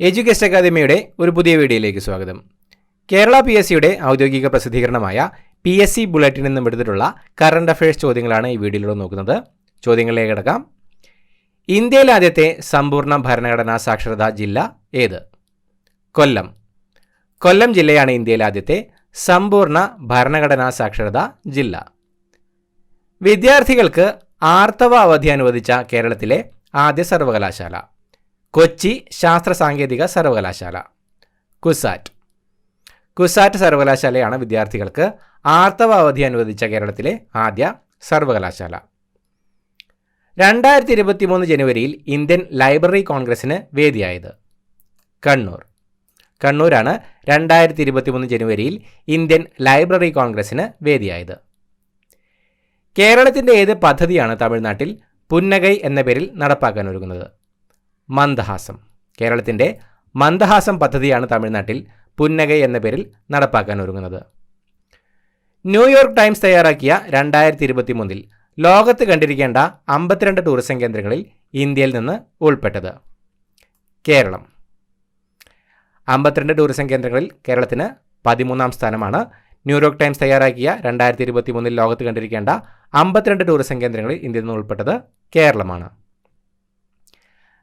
Education അക്കാദമിയുടെ ഒരു പുതിയ വീഡിയോയിലേക്ക് സ്വാഗതം. കേരള PSCയുടെ ഔദ്യോഗിക പ്രസിദ്ധീകരണമായ PSC ബുള്ളറ്റിൻ നിന്നും എടുത്തിട്ടുള്ള കറണ്ട് അഫയേഴ്സ് ചോദ്യങ്ങളാണ് ഈ വീഡിയോയിലൂടെ നോക്കുന്നത്. ചോദ്യങ്ങളിലേക്ക് കിടക്കാം. ഇന്ത്യയിലെ ആദ്യത്തെ സമ്പൂർണ്ണ ഭരണഘടനാ സാക്ഷരതാ ജില്ല ഏത്? കൊല്ലം. കൊല്ലം ജില്ലയാണ് ഇന്ത്യയിലെ ആദ്യത്തെ സമ്പൂർണ്ണ ഭരണഘടനാ സാക്ഷരതാ ജില്ല. വിദ്യാർത്ഥികൾക്ക് ആർത്തവ അവധി അനുവദിച്ച കേരളത്തിലെ ആദ്യ സർവകലാശാല? കൊച്ചി ശാസ്ത്ര സാങ്കേതിക സർവകലാശാല, കുസാറ്റ്. കുസാറ്റ് സർവകലാശാലയാണ് വിദ്യാർത്ഥികൾക്ക് ആർത്തവ അവധി അനുവദിച്ച കേരളത്തിലെ ആദ്യ സർവകലാശാല. 2023 ജനുവരിയിൽ ഇന്ത്യൻ ലൈബ്രറി കോൺഗ്രസിന് വേദിയായത്? കണ്ണൂർ. കണ്ണൂരാണ് 2023 ജനുവരിയിൽ ഇന്ത്യൻ ലൈബ്രറി കോൺഗ്രസിന് വേദിയായത്. കേരളത്തിൻ്റെ ഏത് പദ്ധതിയാണ് തമിഴ്നാട്ടിൽ പുന്നകൈ എന്ന പേരിൽ നടപ്പാക്കാൻ ഒരുങ്ങുന്നത്? മന്ദഹാസം. കേരളത്തിൻ്റെ മന്ദഹാസം പദ്ധതിയാണ് തമിഴ്നാട്ടിൽ പുന്നകൈ എന്ന പേരിൽ നടപ്പാക്കാൻ ഒരുങ്ങുന്നത്. ന്യൂയോർക്ക് ടൈംസ് തയ്യാറാക്കിയ 2023 ലോകത്ത് കണ്ടിരിക്കേണ്ട 52 ടൂറിസം കേന്ദ്രങ്ങളിൽ ഇന്ത്യയിൽ നിന്ന് ഉൾപ്പെട്ടത്? കേരളം. 52 ടൂറിസം കേന്ദ്രങ്ങളിൽ കേരളത്തിന് 13ാം സ്ഥാനമാണ്. ന്യൂയോർക്ക് ടൈംസ് തയ്യാറാക്കിയ 2023 ലോകത്ത് കണ്ടിരിക്കേണ്ട 52 ടൂറിസം കേന്ദ്രങ്ങളിൽ ഇന്ത്യയിൽ നിന്ന് ഉൾപ്പെട്ടത് കേരളമാണ്.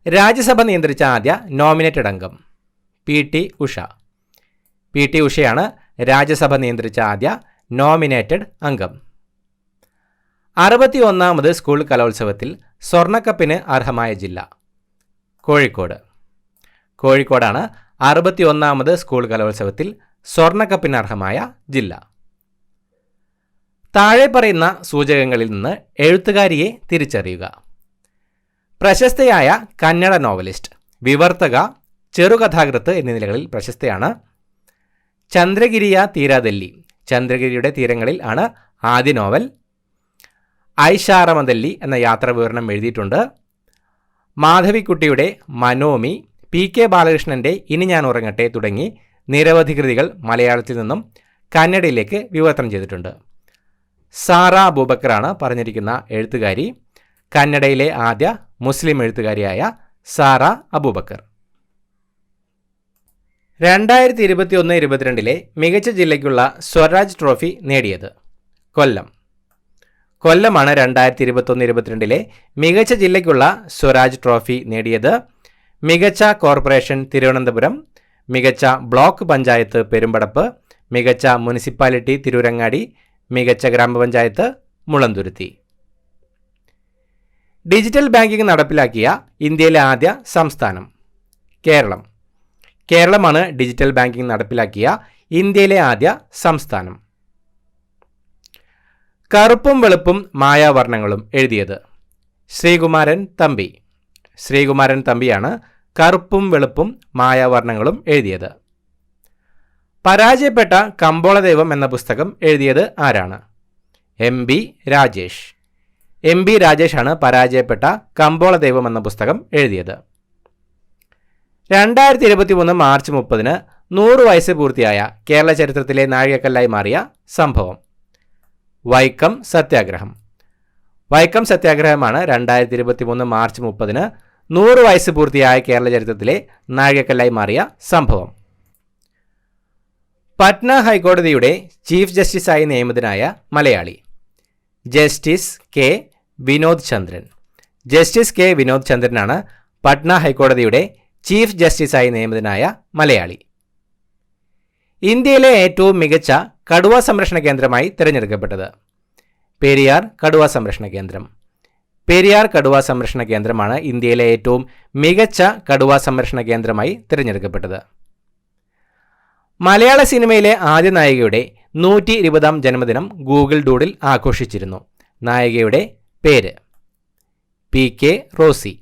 രാജ്യസഭ നിയന്ത്രിച്ച ആദ്യ നോമിനേറ്റഡ് അംഗം? PT ഉഷ. PT ഉഷയാണ് രാജ്യസഭ നിയന്ത്രിച്ച ആദ്യ നോമിനേറ്റഡ് അംഗം. 61ാമത് സ്കൂൾ കലോത്സവത്തിൽ സ്വർണ്ണക്കപ്പിന് അർഹമായ ജില്ല? കോഴിക്കോട്. കോഴിക്കോടാണ് 61ാമത് സ്കൂൾ കലോത്സവത്തിൽ സ്വർണ്ണക്കപ്പിന് അർഹമായ ജില്ല. താഴെ പറയുന്ന സൂചകങ്ങളിൽ നിന്ന് എഴുത്തുകാരിയെ തിരിച്ചറിയുക. പ്രശസ്തയായ കന്നഡ നോവലിസ്റ്റ്, വിവർത്തക, ചെറുകഥാകൃത്ത് എന്നീ നിലകളിൽ പ്രശസ്തയാണ്. ചന്ദ്രഗിരിയ തീരാദല്ലി, ചന്ദ്രഗിരിയുടെ തീരങ്ങളിൽ ആണ് ആദ്യ നോവൽ. ഐഷാറമദല്ലി എന്ന യാത്രാ വിവരണം എഴുതിയിട്ടുണ്ട്. മാധവിക്കുട്ടിയുടെ മനോമി, PK ബാലകൃഷ്ണൻ്റെ ഇനി ഞാൻ ഉറങ്ങട്ടെ തുടങ്ങി നിരവധി കൃതികൾ മലയാളത്തിൽ നിന്നും കന്നഡയിലേക്ക് വിവർത്തനം ചെയ്തിട്ടുണ്ട്. സാറ അബൂബക്കറാണ് പറഞ്ഞിരിക്കുന്ന എഴുത്തുകാരി. കന്നഡയിലെ ആദ്യ മുസ്ലിം എഴുത്തുകാരിയായ സാറ അബൂബക്കർ. 2021-22 മികച്ച ജില്ലയ്ക്കുള്ള സ്വരാജ് ട്രോഫി നേടിയത്? കൊല്ലം. കൊല്ലമാണ് 2021-22 മികച്ച ജില്ലയ്ക്കുള്ള സ്വരാജ് ട്രോഫി നേടിയത്. മികച്ച കോർപ്പറേഷൻ തിരുവനന്തപുരം, മികച്ച ബ്ലോക്ക് പഞ്ചായത്ത് പെരുമ്പടപ്പ്, മികച്ച മുനിസിപ്പാലിറ്റി തിരൂരങ്ങാടി, മികച്ച ഗ്രാമപഞ്ചായത്ത് മുളന്തുരുത്തി. ഡിജിറ്റൽ ബാങ്കിംഗ് നടപ്പിലാക്കിയ ഇന്ത്യയിലെ ആദ്യ സംസ്ഥാനം? കേരളം. കേരളമാണ് ഡിജിറ്റൽ ബാങ്കിംഗ് നടപ്പിലാക്കിയ ഇന്ത്യയിലെ ആദ്യ സംസ്ഥാനം. കറുപ്പും വെളുപ്പും മായാവർണ്ണങ്ങളും എഴുതിയത്? ശ്രീകുമാരൻ തമ്പി. ശ്രീകുമാരൻ തമ്പിയാണ് കറുപ്പും വെളുപ്പും മായാവർണ്ണങ്ങളും എഴുതിയത്. പരാജയപ്പെട്ട കമ്പോളദൈവം എന്ന പുസ്തകം എഴുതിയത് ആരാണ്? MB രാജേഷ്. MB രാജേഷാണ് പരാജയപ്പെട്ട കമ്പോളദൈവം എന്ന പുസ്തകം എഴുതിയത്. 2023 മാർച്ച് 30 100 വയസ്സ് പൂർത്തിയായ കേരള ചരിത്രത്തിലെ നാഴികക്കല്ലായി മാറിയ സംഭവം? വൈക്കം സത്യാഗ്രഹം. വൈക്കം സത്യാഗ്രഹമാണ് 2023 മാർച്ച് 30 100 വയസ്സ് പൂർത്തിയായ കേരള ചരിത്രത്തിലെ നാഴികക്കല്ലായി മാറിയ സംഭവം. പട്ന ഹൈക്കോടതിയുടെ ചീഫ് ജസ്റ്റിസായി നിയമിതനായ മലയാളി? Justice K Vinod Chandran. Justice K Vinod ചന്ദ്രനാണ് പട്ന ഹൈക്കോടതിയുടെ ചീഫ് ജസ്റ്റിസായി നിയമിതനായ മലയാളി. ഇന്ത്യയിലെ ഏറ്റവും മികച്ച കടുവ സംരക്ഷണ കേന്ദ്രമായി തിരഞ്ഞെടുക്കപ്പെട്ടത്? പെരിയാർ കടുവ സംരക്ഷണ കേന്ദ്രം. പെരിയാർ കടുവ സംരക്ഷണ കേന്ദ്രമാണ് ഇന്ത്യയിലെ ഏറ്റവും മികച്ച കടുവ സംരക്ഷണ കേന്ദ്രമായി തിരഞ്ഞെടുക്കപ്പെട്ടത്. മലയാള സിനിമയിലെ ആദ്യ നായികയുടെ 120ാം ജന്മദിനം ഗൂഗിൾ ഡൂഡിൽ ആഘോഷിച്ചിരുന്നു. നായികയുടെ പേര്? PK Rossi.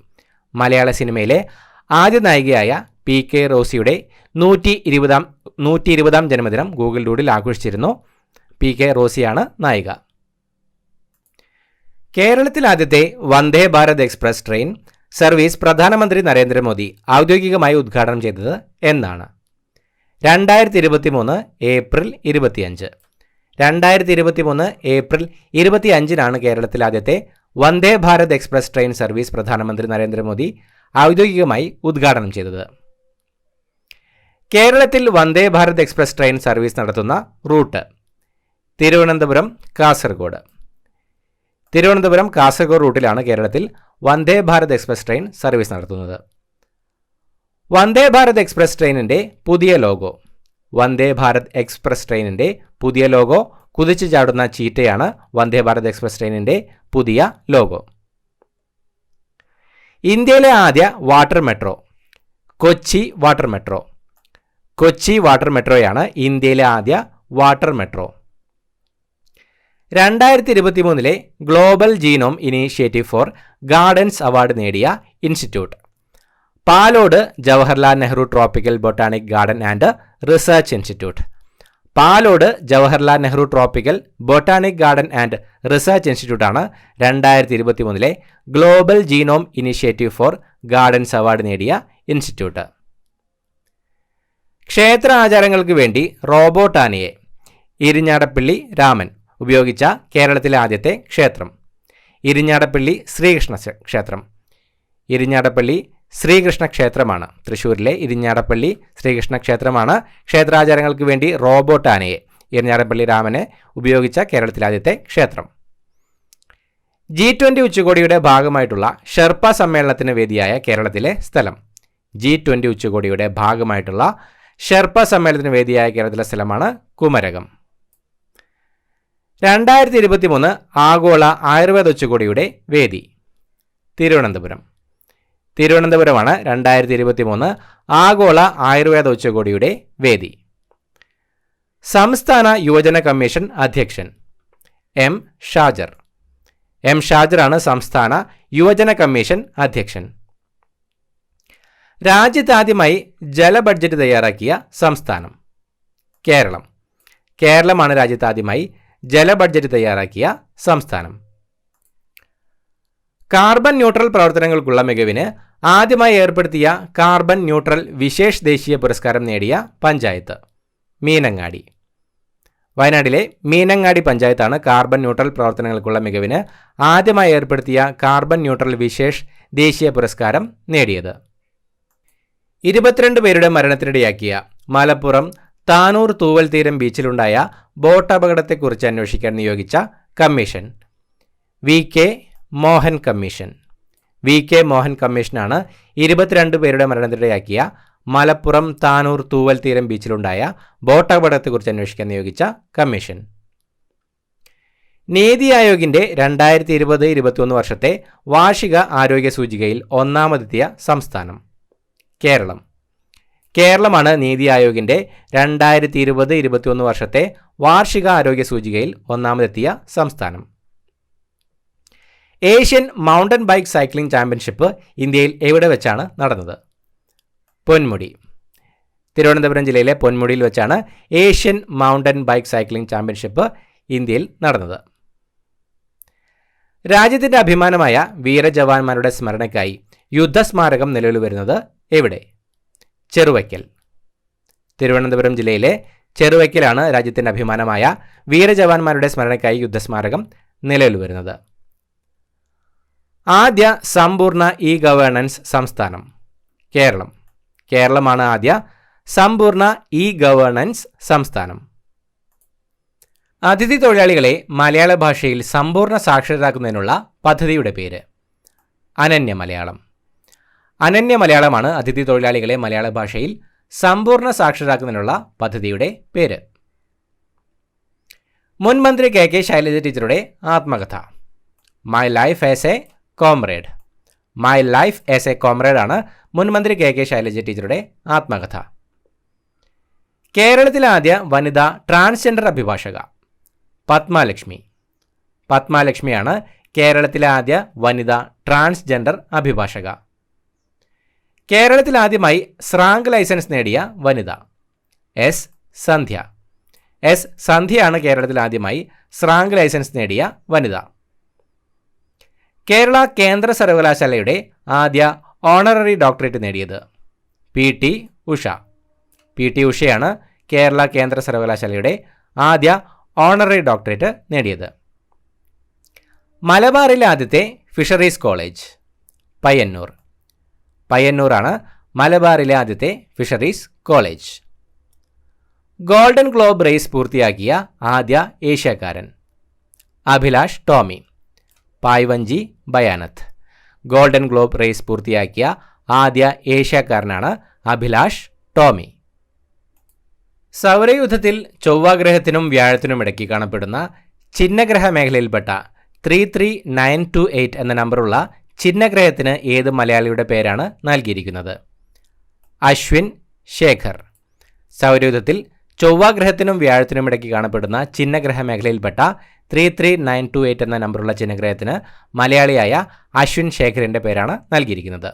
മലയാള സിനിമയിലെ ആദ്യ നായികയായ PK റോസിയുടെ 120ാം ജന്മദിനം ഗൂഗിൾ ഡൂഡിൽ ആഘോഷിച്ചിരുന്നു. PK റോസിയാണ് നായിക. കേരളത്തിൽ ആദ്യത്തെ Vande Bharat express train service പ്രധാനമന്ത്രി നരേന്ദ്രമോദി ഔദ്യോഗികമായി ഉദ്ഘാടനം ചെയ്തത് എന്നാണ്? 2023 ഏപ്രിൽ 25. 2023 ഏപ്രിൽ 25 കേരളത്തിൽ ആദ്യത്തെ Vande Bharat express train service പ്രധാനമന്ത്രി നരേന്ദ്രമോദി ഔദ്യോഗികമായി ഉദ്ഘാടനം ചെയ്തത്. കേരളത്തിൽ Vande Bharat express train service നടത്തുന്ന റൂട്ട് തിരുവനന്തപുരം കാസർഗോഡ്. തിരുവനന്തപുരം കാസർഗോഡ് റൂട്ടിലാണ് കേരളത്തിൽ Vande Bharat express train service നടത്തുന്നത്. വന്ദേ ഭാരത് എക്സ്പ്രസ് ട്രെയിനിൻ്റെ പുതിയ ലോഗോ. വന്ദേ ഭാരത് എക്സ്പ്രസ് ട്രെയിനിൻ്റെ പുതിയ ലോഗോ കുതിച്ചു ചാടുന്ന ചീറ്റയാണ് വന്ദേ ഭാരത് എക്സ്പ്രസ് ട്രെയിനിൻ്റെ പുതിയ ലോഗോ. ഇന്ത്യയിലെ ആദ്യ water metro Kochi water metro. Kochi water മെട്രോയാണ് ഇന്ത്യയിലെ ആദ്യ water metro. 2023 global genome initiative for gardens award നേടിയ institute. Palode Jawaharlal Nehru tropical botanic garden and research institute. Palode Jawaharlal Nehru tropical botanic garden and research ഇൻസ്റ്റിറ്റ്യൂട്ടാണ് 2023 global genome initiative for gardens award നേടിയ institute. ക്ഷേത്ര ആചാരങ്ങൾക്ക് വേണ്ടി robot ആനയെ ഇരിഞ്ഞാടപ്പള്ളി രാമൻ ഉപയോഗിച്ച കേരളത്തിലെ ആദ്യത്തെ ക്ഷേത്രം. ഇരിഞ്ഞാടപ്പള്ളി ശ്രീകൃഷ്ണ ക്ഷേത്രം. ഇരിഞ്ഞാടപ്പള്ളി ശ്രീകൃഷ്ണ ക്ഷേത്രമാണ്. തൃശ്ശൂരിലെ ഇരിഞ്ഞാടപ്പള്ളി ശ്രീകൃഷ്ണ ക്ഷേത്രമാണ് ക്ഷേത്രാചാരങ്ങൾക്ക് വേണ്ടി റോബോട്ട് ആനയെ ഇരിഞ്ഞാടപ്പള്ളി രാമനെ ഉപയോഗിച്ച കേരളത്തിലെ ആദ്യത്തെ ക്ഷേത്രം. G20 ഉച്ചകോടിയുടെ ഭാഗമായിട്ടുള്ള ഷെർപ്പ സമ്മേളനത്തിന് വേദിയായ കേരളത്തിലെ സ്ഥലം. G20 ഉച്ചകോടിയുടെ ഭാഗമായിട്ടുള്ള ഷെർപ്പ സമ്മേളനത്തിന് വേദിയായ കേരളത്തിലെ സ്ഥലമാണ് കുമരകം. 2023 ആഗോള ആയുർവേദ ഉച്ചകോടിയുടെ വേദി തിരുവനന്തപുരം. തിരുവനന്തപുരമാണ് 2023 ആഗോള ആയുർവേദ ഉച്ചകോടിയുടെ വേദി. സംസ്ഥാന യുവജന കമ്മീഷൻ അധ്യക്ഷൻ M. ഷാജർ. M. ഷാജറാണ് സംസ്ഥാന യുവജന കമ്മീഷൻ അധ്യക്ഷൻ. രാജ്യത്താദ്യമായി ജല ബഡ്ജറ്റ് തയ്യാറാക്കിയ സംസ്ഥാനം കേരളം. കേരളമാണ് രാജ്യത്താദ്യമായി ജല ബഡ്ജറ്റ് തയ്യാറാക്കിയ സംസ്ഥാനം. കാർബൺ ന്യൂട്രൽ പ്രവർത്തനങ്ങൾക്കുള്ള മികവിന് ആദ്യമായി ഏർപ്പെടുത്തിയ കാർബൺ ന്യൂട്രൽ വിശേഷ് ദേശീയ പുരസ്കാരം നേടിയ പഞ്ചായത്ത് മീനങ്ങാടി. വയനാട്ടിലെ മീനങ്ങാടി പഞ്ചായത്താണ് കാർബൺ ന്യൂട്രൽ പ്രവർത്തനങ്ങൾക്കുള്ള മികവിന് ആദ്യമായി ഏർപ്പെടുത്തിയ കാർബൺ ന്യൂട്രൽ വിശേഷ് ദേശീയ പുരസ്കാരം നേടിയത്. 22 പേരുടെ മരണത്തിനിടയാക്കിയ മലപ്പുറം താനൂർ തൂവൽ തീരം ബീച്ചിലുണ്ടായ ബോട്ട് അപകടത്തെക്കുറിച്ച് അന്വേഷിക്കാൻ നിയോഗിച്ച commission VK Mohan commission. VK Mohan കമ്മീഷനാണ് 22 പേരുടെ മരണത്തിനിടയാക്കിയ മലപ്പുറം താനൂർ തൂവൽ തീരം ബീച്ചിലുണ്ടായ ബോട്ട് അപകടത്തെക്കുറിച്ച് അന്വേഷിക്കാൻ നിയോഗിച്ച കമ്മീഷൻ. നീതി ആയോഗിൻ്റെ 2020-21 വർഷത്തെ വാർഷിക ആരോഗ്യ സൂചികയിൽ ഒന്നാമതെത്തിയ സംസ്ഥാനം കേരളം. കേരളമാണ് നീതി ആയോഗിൻ്റെ 2020-21 വർഷത്തെ വാർഷിക ആരോഗ്യ സൂചികയിൽ ഒന്നാമതെത്തിയ സംസ്ഥാനം. Asian mountain bike cycling championship ഇന്ത്യയിൽ എവിടെ വെച്ചാണ് നടന്നത്? പൊന്മുടി. തിരുവനന്തപുരം ജില്ലയിലെ പൊന്മുടിയിൽ വെച്ചാണ് Asian mountain bike cycling championship ഇന്ത്യയിൽ നടന്നത്. രാജ്യത്തിൻ്റെ അഭിമാനമായ വീരജവാന്മാരുടെ സ്മരണയ്ക്കായി യുദ്ധസ്മാരകം നിലവിൽ വരുന്നത് എവിടെ? ചെറുവയ്ക്കൽ. തിരുവനന്തപുരം ജില്ലയിലെ ചെറുവയ്ക്കലാണ് രാജ്യത്തിൻ്റെ അഭിമാനമായ വീരജവാന്മാരുടെ സ്മരണയ്ക്കായി യുദ്ധസ്മാരകം നിലവിൽ വരുന്നത്. ആദ്യ സമ്പൂർണ്ണ ഇ ഗവേണൻസ് സംസ്ഥാനം കേരളം. കേരളമാണ് ആദ്യ സമ്പൂർണ്ണ ഇ ഗവേണൻസ് സംസ്ഥാനം. അതിഥി തൊഴിലാളികളെ മലയാള ഭാഷയിൽ സമ്പൂർണ്ണ സാക്ഷരരാക്കുന്നതിനുള്ള പദ്ധതിയുടെ പേര് അനന്യ മലയാളം. അനന്യ മലയാളമാണ് അതിഥി തൊഴിലാളികളെ മലയാള ഭാഷയിൽ സമ്പൂർണ്ണ സാക്ഷരരാക്കുന്നതിനുള്ള പദ്ധതിയുടെ പേര്. മുൻ മന്ത്രി KK ശൈലജ ടീച്ചറുടെ ആത്മകഥ my life as A comrade. My life as A comrade ആണ് മുൻ മന്ത്രി KK ശൈലജ ടീച്ചറുടെ ആത്മകഥ. കേരളത്തിലെ ആദ്യ വനിതാ ട്രാൻസ്ജെൻഡർ അഭിഭാഷക പത്മാലക്ഷ്മി. പത്മാലക്ഷ്മിയാണ് കേരളത്തിലെ ആദ്യ വനിതാ ട്രാൻസ്ജെൻഡർ അഭിഭാഷക. കേരളത്തിൽ ആദ്യമായി സ്രാങ്ക് ലൈസൻസ് നേടിയ വനിത S. സന്ധ്യ. S. സന്ധ്യയാണ് കേരളത്തിൽ ആദ്യമായി സ്രാങ്ക് ലൈസൻസ് നേടിയ വനിത. കേരള കേന്ദ്ര സർവകലാശാലയുടെ ആദ്യ ഓണററി ഡോക്ടറേറ്റ് നേടിയത് PT ഉഷ. PT ഉഷയാണ് കേരള കേന്ദ്ര സർവകലാശാലയുടെ ആദ്യ ഓണററി ഡോക്ടറേറ്റ് നേടിയത്. മലബാറിലെ ആദ്യത്തെ ഫിഷറീസ് കോളേജ് പയ്യന്നൂർ. പയ്യന്നൂറാണ് മലബാറിലെ ആദ്യത്തെ fisheries college? Golden globe race പൂർത്തിയാക്കിയ ആദ്യ ഏഷ്യക്കാരൻ? അഭിലാഷ് ടോമി. പായ്വഞ്ചി ബയാനത്ത്. ഗോൾഡൻ ഗ്ലോബ് റേസ് പൂർത്തിയാക്കിയ ആദ്യ ഏഷ്യക്കാരനാണ് അഭിലാഷ് ടോമി. സൗരയൂഥത്തിൽ ചൊവ്വാഗ്രഹത്തിനും വ്യാഴത്തിനുമിടയ്ക്ക് കാണപ്പെടുന്ന ചിഹ്നഗ്രഹ മേഖലയിൽപ്പെട്ട 33928 എന്ന നമ്പറുള്ള ചിഹ്നഗ്രഹത്തിന് ഏത് മലയാളിയുടെ പേരാണ് നൽകിയിരിക്കുന്നത്? അശ്വിൻ ശേഖർ. സൗരയൂഥത്തിൽ ചൊവ്വാഗ്രഹത്തിനും വ്യാഴത്തിനുമിടയ്ക്ക് കാണപ്പെടുന്ന ചിഹ്നഗ്രഹ മേഖലയിൽപ്പെട്ട 33928 എന്ന നമ്പറുള്ള ചിഹ്നഗ്രഹത്തിന് മലയാളിയായ അശ്വിൻ ശേഖറിൻ്റെ പേരാണ് നൽകിയിരിക്കുന്നത്.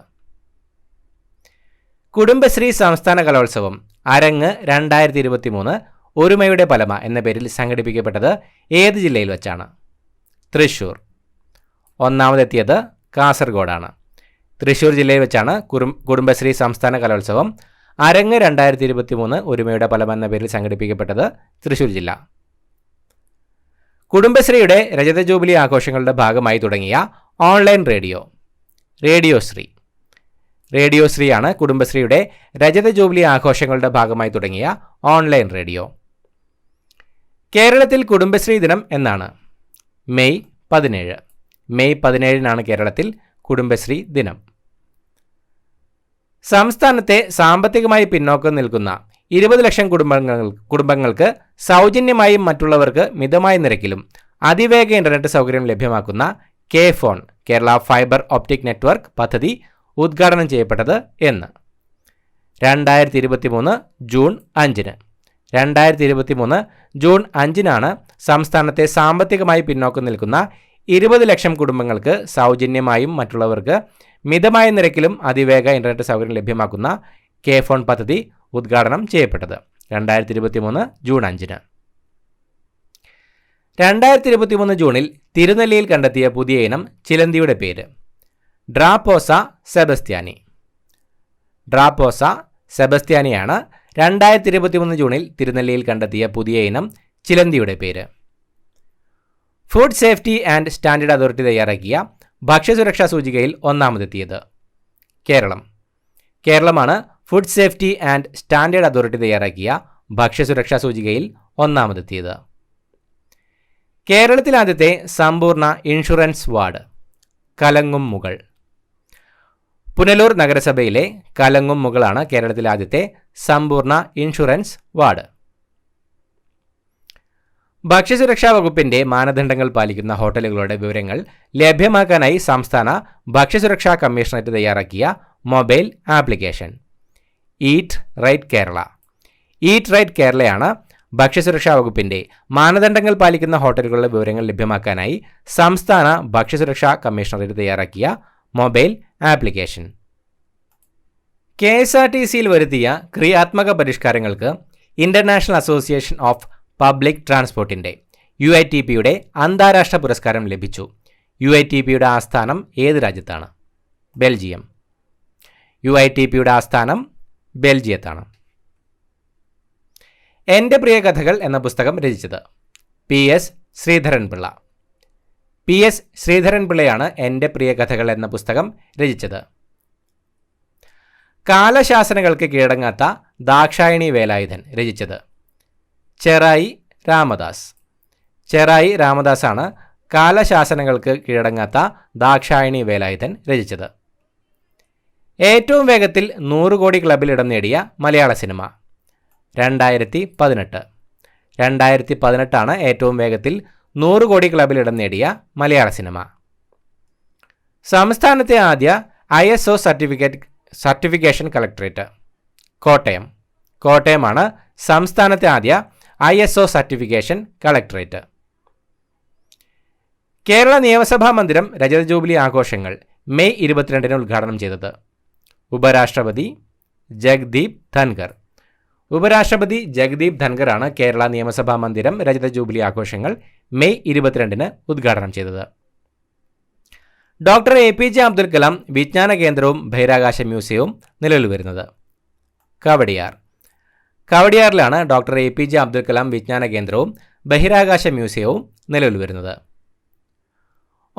കുടുംബശ്രീ സംസ്ഥാന കലോത്സവം അരങ്ങ് 2023 ഒരുമയുടെ പലമ എന്ന പേരിൽ സംഘടിപ്പിക്കപ്പെട്ടത് ഏത് ജില്ലയിൽ വെച്ചാണ്? തൃശ്ശൂർ. ഒന്നാമതെത്തിയത് കാസർഗോഡാണ്. തൃശ്ശൂർ ജില്ലയിൽ വെച്ചാണ് കുടുംബശ്രീ സംസ്ഥാന കലോത്സവം അരങ്ങ് 2023 ഒരുമയുടെ പലമ എന്ന പേരിൽ സംഘടിപ്പിക്കപ്പെട്ടത് തൃശ്ശൂർ ജില്ല. കുടുംബശ്രീയുടെ രജത ജൂബിലി ആഘോഷങ്ങളുടെ ഭാഗമായി തുടങ്ങിയ ഓൺലൈൻ റേഡിയോശ്രീ. റേഡിയോശ്രീയാണ് കുടുംബശ്രീയുടെ രജത ജൂബിലി ആഘോഷങ്ങളുടെ ഭാഗമായി തുടങ്ങിയ ഓൺലൈൻ റേഡിയോ. കേരളത്തിൽ കുടുംബശ്രീ ദിനം എന്നാണ്? മെയ് 17. മെയ് 17 കേരളത്തിൽ കുടുംബശ്രീ ദിനം. സംസ്ഥാനത്തെ സാമ്പത്തികമായി പിന്നോക്കം നിൽക്കുന്ന 20 ലക്ഷം കുടുംബങ്ങൾക്ക് സൗജന്യമായും മറ്റുള്ളവർക്ക് മിതമായ നിരക്കിലും അതിവേഗ ഇന്റർനെറ്റ് സൗകര്യം ലഭ്യമാക്കുന്ന K phone Kerala fibre optic network പദ്ധതി ഉദ്ഘാടനം ചെയ്യപ്പെട്ടത് എന്ന്? 2023 ജൂൺ 5. 2023 ജൂൺ 5 സംസ്ഥാനത്തെ സാമ്പത്തികമായി പിന്നോക്കം നിൽക്കുന്ന 20 ലക്ഷം കുടുംബങ്ങൾക്ക് സൗജന്യമായും മറ്റുള്ളവർക്ക് മിതമായ നിരക്കിലും അതിവേഗ ഇന്റർനെറ്റ് സൗകര്യം ലഭ്യമാക്കുന്ന കെ ഫോൺ പദ്ധതി ഉദ്ഘാടനം ചെയ്യപ്പെട്ടത് 2023 ജൂൺ 5. 2023 ജൂണിൽ തിരുനെല്ലിയിൽ കണ്ടെത്തിയ പുതിയ ഇനം ചിലന്തിയുടെ പേര്? ഡ്രാപ്പോസ സെബസ്ത്യാനി. ഡ്രാപ്പോസ സെബസ്ത്യാനിയാണ് 2023 ജൂണിൽ തിരുനെല്ലിയിൽ കണ്ടെത്തിയ പുതിയ ഇനം ചിലന്തിയുടെ പേര്. Food safety and standard authority തയ്യാറാക്കിയ ഭക്ഷ്യസുരക്ഷാ സൂചികയിൽ ഒന്നാമതെത്തിയത്? കേരളം. കേരളമാണ് food safety and standard authority തയ്യാറാക്കിയ ഭക്ഷ്യസുരക്ഷാ സൂചികയിൽ ഒന്നാമതെത്തിയത്. കേരളത്തിൽ ആദ്യത്തെ സമ്പൂർണ്ണ ഇൻഷുറൻസ് വാർഡ്? കലങ്ങും മുകൾ. പുനലൂർ നഗരസഭയിലെ കലങ്ങും മുകളാണ് കേരളത്തിലെ ആദ്യത്തെ സമ്പൂർണ്ണ ഇൻഷുറൻസ് വാർഡ്. ഭക്ഷ്യസുരക്ഷാ വകുപ്പിന്റെ മാനദണ്ഡങ്ങൾ പാലിക്കുന്ന ഹോട്ടലുകളുടെ വിവരങ്ങൾ ലഭ്യമാക്കാനായി സംസ്ഥാന ഭക്ഷ്യസുരക്ഷാ കമ്മീഷണറേറ്റ് തയ്യാറാക്കിയ mobile application eat right Kerala. Eat right കേരളയാണ് ഭക്ഷ്യസുരക്ഷാ വകുപ്പിന്റെ മാനദണ്ഡങ്ങൾ പാലിക്കുന്ന ഹോട്ടലുകളുടെ വിവരങ്ങൾ ലഭ്യമാക്കാനായി സംസ്ഥാന ഭക്ഷ്യസുരക്ഷാ കമ്മീഷണറേറ്റ് തയ്യാറാക്കിയ മൊബൈൽ ആപ്ലിക്കേഷൻ. KSRTCയിൽ വരുത്തിയ ക്രിയാത്മക പരിഷ്കാരങ്ങൾക്ക് ഇന്റർനാഷണൽ അസോസിയേഷൻ ഓഫ് പബ്ലിക് ട്രാൻസ്പോർട്ടിന്റെ UITPയുടെ അന്താരാഷ്ട്ര പുരസ്കാരം ലഭിച്ചു. UITPയുടെ ആസ്ഥാനം ഏത് രാജ്യത്താണ്? ബെൽജിയം. UITPയുടെ ആസ്ഥാനം ബെൽജിയത്താണ്. എൻ്റെ പ്രിയ കഥകൾ എന്ന പുസ്തകം രചിച്ചത്? PS ശ്രീധരൻപിള്ള. PS ശ്രീധരൻപിള്ളയാണ് എൻ്റെ പ്രിയ കഥകൾ എന്ന പുസ്തകം രചിച്ചത്. കാലശാസനകൾക്ക് കീഴടങ്ങാത്ത ദാക്ഷായണി വേലായുധൻ രചിച്ചത്? ചെറായി രാമദാസ്. ചെറായി രാമദാസാണ് കാലശാസനകൾക്ക് കീഴടങ്ങാത്ത ദാക്ഷായണി വേലായുധൻ രചിച്ചത്. ഏറ്റവും വേഗത്തിൽ 100 കോടി ക്ലബിൽ ഇടം നേടിയ മലയാള സിനിമ? 2018. 2018 ഏറ്റവും വേഗത്തിൽ 100 കോടി ക്ലബിൽ ഇടം നേടിയ മലയാള സിനിമ. സംസ്ഥാനത്തെ ആദ്യ ISO സർട്ടിഫിക്കേഷൻ കളക്ടറേറ്റ്? കോട്ടയം. കോട്ടയമാണ് സംസ്ഥാനത്തെ ആദ്യ ISO സർട്ടിഫിക്കേഷൻ കളക്ടറേറ്റ്. കേരള നിയമസഭാ മന്ദിരം രജത ജൂബിലി ആഘോഷങ്ങൾ മെയ് 22 ഉദ്ഘാടനം ചെയ്തത്? ഉപരാഷ്ട്രപതി ജഗ്ദീപ് ധൻഖർ. ഉപരാഷ്ട്രപതി ജഗ്ദീപ് ധൻഖറാണ് കേരള നിയമസഭാ മന്ദിരം രജത ജൂബിലി ആഘോഷങ്ങൾ മെയ് 22 ഉദ്ഘാടനം ചെയ്തത്. ഡോക്ടർ APJ അബ്ദുൽ കലാം വിജ്ഞാന കേന്ദ്രവും ബഹിരാകാശ മ്യൂസിയവും നിലവിൽ വരുന്നത്? കവടിയാർ. കവടിയാറിലാണ് ഡോക്ടർ APJ അബ്ദുൽ കലാം വിജ്ഞാന കേന്ദ്രവും ബഹിരാകാശ മ്യൂസിയവും നിലവിൽ വരുന്നത്.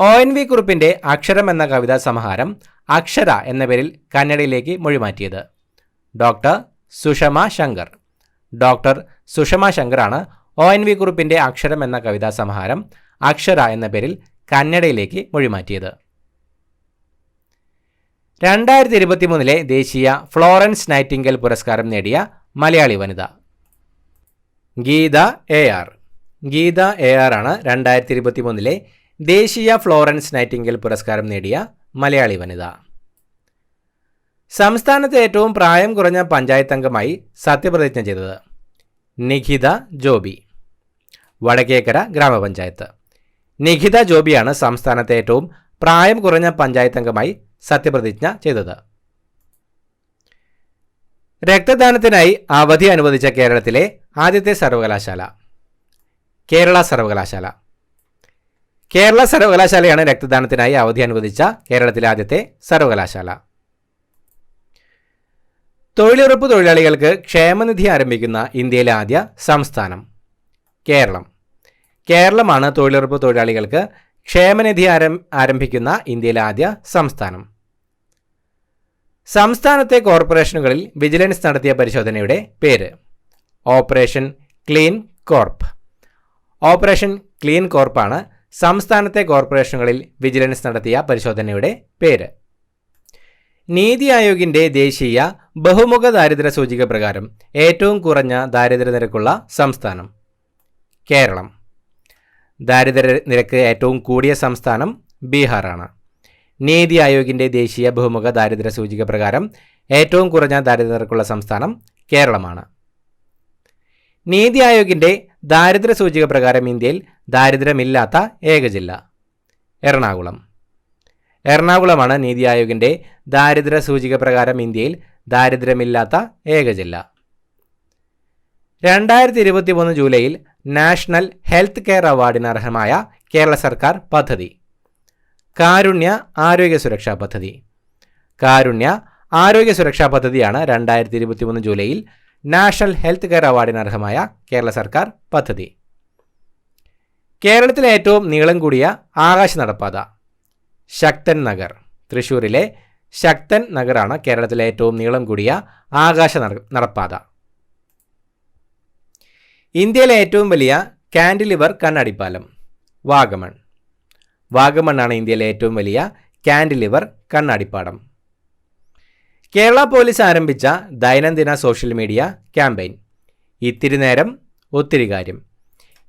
ONV കുറുപ്പിൻ്റെ അക്ഷരം എന്ന കവിതാ സമാഹാരം അക്ഷര എന്ന പേരിൽ കന്നഡയിലേക്ക് മൊഴിമാറ്റിയത്? ഡോക്ടർ സുഷമ ശങ്കർ. ഡോക്ടർ സുഷമ ശങ്കറാണ് ONV കുറുപ്പിൻ്റെ അക്ഷരം എന്ന കവിതാ സമാഹാരം അക്ഷര എന്ന പേരിൽ കന്നഡയിലേക്ക് മൊഴിമാറ്റിയത്. 2023 ദേശീയ ഫ്ലോറൻസ് നൈറ്റിംഗേൽ പുരസ്കാരം നേടിയ മലയാളി വനിത? ഗീത AR. ഗീത AR ആണ് 2023 ദേശീയ ഫ്ലോറൻസ് നൈറ്റിംഗേൽ പുരസ്കാരം നേടിയ മലയാളി വനിത. സംസ്ഥാനത്ത് ഏറ്റവും പ്രായം കുറഞ്ഞ പഞ്ചായത്ത് അംഗമായി സത്യപ്രതിജ്ഞ ചെയ്തത്? നിഖിത ജോബി. വടക്കേക്കര ഗ്രാമപഞ്ചായത്ത്. നിഖിത ജോബിയാണ് സംസ്ഥാനത്തെ ഏറ്റവും പ്രായം കുറഞ്ഞ പഞ്ചായത്ത് അംഗമായി സത്യപ്രതിജ്ഞ ചെയ്തത്. രക്തദാനത്തിനായി അവധി അനുവദിച്ച കേരളത്തിലെ ആദ്യത്തെ സർവകലാശാല? കേരള സർവകലാശാല. കേരള സർവകലാശാലയാണ് രക്തദാനത്തിനായി അവധി അനുവദിച്ച കേരളത്തിലെ ആദ്യത്തെ സർവകലാശാല. തൊഴിലുറപ്പ് തൊഴിലാളികൾക്ക് ക്ഷേമനിധി ആരംഭിക്കുന്ന ഇന്ത്യയിലെ ആദ്യ സംസ്ഥാനം? കേരളം. കേരളമാണ് തൊഴിലുറപ്പ് തൊഴിലാളികൾക്ക് ക്ഷേമനിധി ആരംഭിക്കുന്ന ഇന്ത്യയിലെ ആദ്യ സംസ്ഥാനം. സംസ്ഥാനത്തെ കോർപ്പറേഷനുകളിൽ വിജിലൻസ് നടത്തിയ പരിശോധനയുടെ പേര്? Operation clean corp. Operation clean കോർപ്പാണ് സംസ്ഥാനത്തെ കോർപ്പറേഷനുകളിൽ വിജിലൻസ് നടത്തിയ പരിശോധനയുടെ പേര്. നീതി ആയോഗിൻ്റെ ദേശീയ ബഹുമുഖ ദാരിദ്ര്യ സൂചിക പ്രകാരം ഏറ്റവും കുറഞ്ഞ ദാരിദ്ര്യ നിരക്കുള്ള സംസ്ഥാനം? കേരളം. ദാരിദ്ര്യ നിരക്ക് ഏറ്റവും കൂടിയ സംസ്ഥാനം ബീഹാറാണ്. നീതി ആയോഗിൻ്റെ ദേശീയ ബഹുമുഖ ദാരിദ്ര്യ സൂചിക പ്രകാരം ഏറ്റവും കുറഞ്ഞ ദാരിദ്ര്യ നിരക്കുള്ള സംസ്ഥാനം കേരളമാണ്. നീതി ആയോഗിൻ്റെ ദാരിദ്ര്യ സൂചിക പ്രകാരം ഇന്ത്യയിൽ ദാരിദ്ര്യമില്ലാത്ത ഏക ജില്ല? എറണാകുളം. എറണാകുളമാണ് നീതി ആയോഗിൻ്റെ ദാരിദ്ര്യ സൂചിക പ്രകാരം ഇന്ത്യയിൽ ദാരിദ്ര്യമില്ലാത്ത ഏക ജില്ല. 2023 ജൂലൈയിൽ നാഷണൽ ഹെൽത്ത് കെയർ അവാർഡിന് അർഹമായ കേരള സർക്കാർ പദ്ധതി? കാരുണ്യ ആരോഗ്യ സുരക്ഷാ പദ്ധതി. കാരുണ്യ ആരോഗ്യ സുരക്ഷാ പദ്ധതിയാണ് 2023 ജൂലൈയിൽ നാഷണൽ ഹെൽത്ത് കെയർ അവാർഡിന് അർഹമായ കേരള സർക്കാർ പദ്ധതി. കേരളത്തിലെ ഏറ്റവും നീളം കൂടിയ ആകാശ നടപ്പാത? ശക്തൻ നഗർ. തൃശ്ശൂരിലെ ശക്തൻ നഗറാണ് കേരളത്തിലെ ഏറ്റവും നീളം കൂടിയ ആകാശ നടപ്പാത. ഇന്ത്യയിലെ ഏറ്റവും വലിയ കാൻഡിലിവർ കണ്ണാടിപ്പാലം? വാഗമൺ. വാഗമണ്ണാണ് ഇന്ത്യയിലെ ഏറ്റവും വലിയ കാൻഡിലിവർ കണ്ണാടിപ്പാലം. കേരള പോലീസ് ആരംഭിച്ച ദൈനംദിന സോഷ്യൽ മീഡിയ ക്യാമ്പയിൻ? ഇത്തിരി നേരം ഒത്തിരി കാര്യം.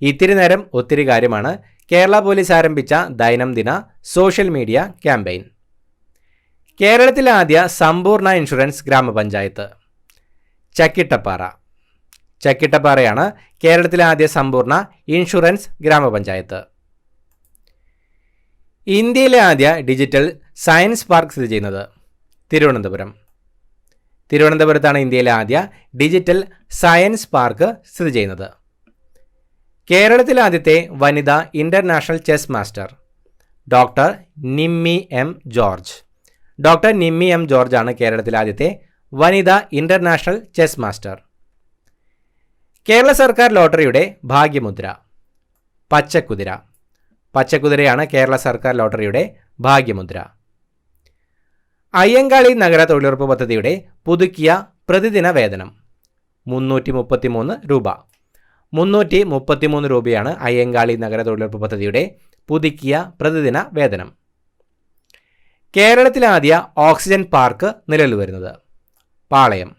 ഇത്തിരി നേരം ഒത്തിരി കാര്യമാണ് കേരള പോലീസ് ആരംഭിച്ച ദൈനംദിന സോഷ്യൽ മീഡിയ ക്യാമ്പയിൻ. കേരളത്തിലെ ആദ്യ സമ്പൂർണ്ണ ഇൻഷുറൻസ് ഗ്രാമപഞ്ചായത്ത്? ചക്കിട്ടപ്പാറ. ചക്കിട്ടപ്പാറയാണ് കേരളത്തിലെ ആദ്യ സമ്പൂർണ്ണ ഇൻഷുറൻസ് ഗ്രാമപഞ്ചായത്ത്. ഇന്ത്യയിലെ ആദ്യ ഡിജിറ്റൽ സയൻസ് പാർക്ക് സ്ഥിതി ചെയ്യുന്നത്? തിരുവനന്തപുരം. തിരുവനന്തപുരത്താണ് ഇന്ത്യയിലെ ആദ്യ ഡിജിറ്റൽ സയൻസ് പാർക്ക് സ്ഥിതി ചെയ്യുന്നത്. കേരളത്തിലെ ആദ്യത്തെ വനിതാ international chess master? Doctor Nimmi M George. Doctor Nimmi M George ആണ് കേരളത്തിലെ ആദ്യത്തെ വനിതാ ഇൻ്റർനാഷണൽ ചെസ് മാസ്റ്റർ. കേരള സർക്കാർ ലോട്ടറിയുടെ ഭാഗ്യമുദ്ര? പച്ചക്കുതിര. പച്ചക്കുതിരയാണ് കേരള സർക്കാർ ലോട്ടറിയുടെ ഭാഗ്യമുദ്ര. അയ്യങ്കാളി നഗര തൊഴിലുറപ്പ് പദ്ധതിയുടെ പുതുക്കിയ പ്രതിദിന വേതനം? 333 രൂപ. 333 രൂപയാണ് അയ്യങ്കാളി നഗര തൊഴിലുറപ്പ് പദ്ധതിയുടെ പുതുക്കിയ പ്രതിദിന വേതനം. കേരളത്തിലെ ആദ്യ ഓക്സിജൻ പാർക്ക് നിലവിൽ വരുന്നത്? പാളയം.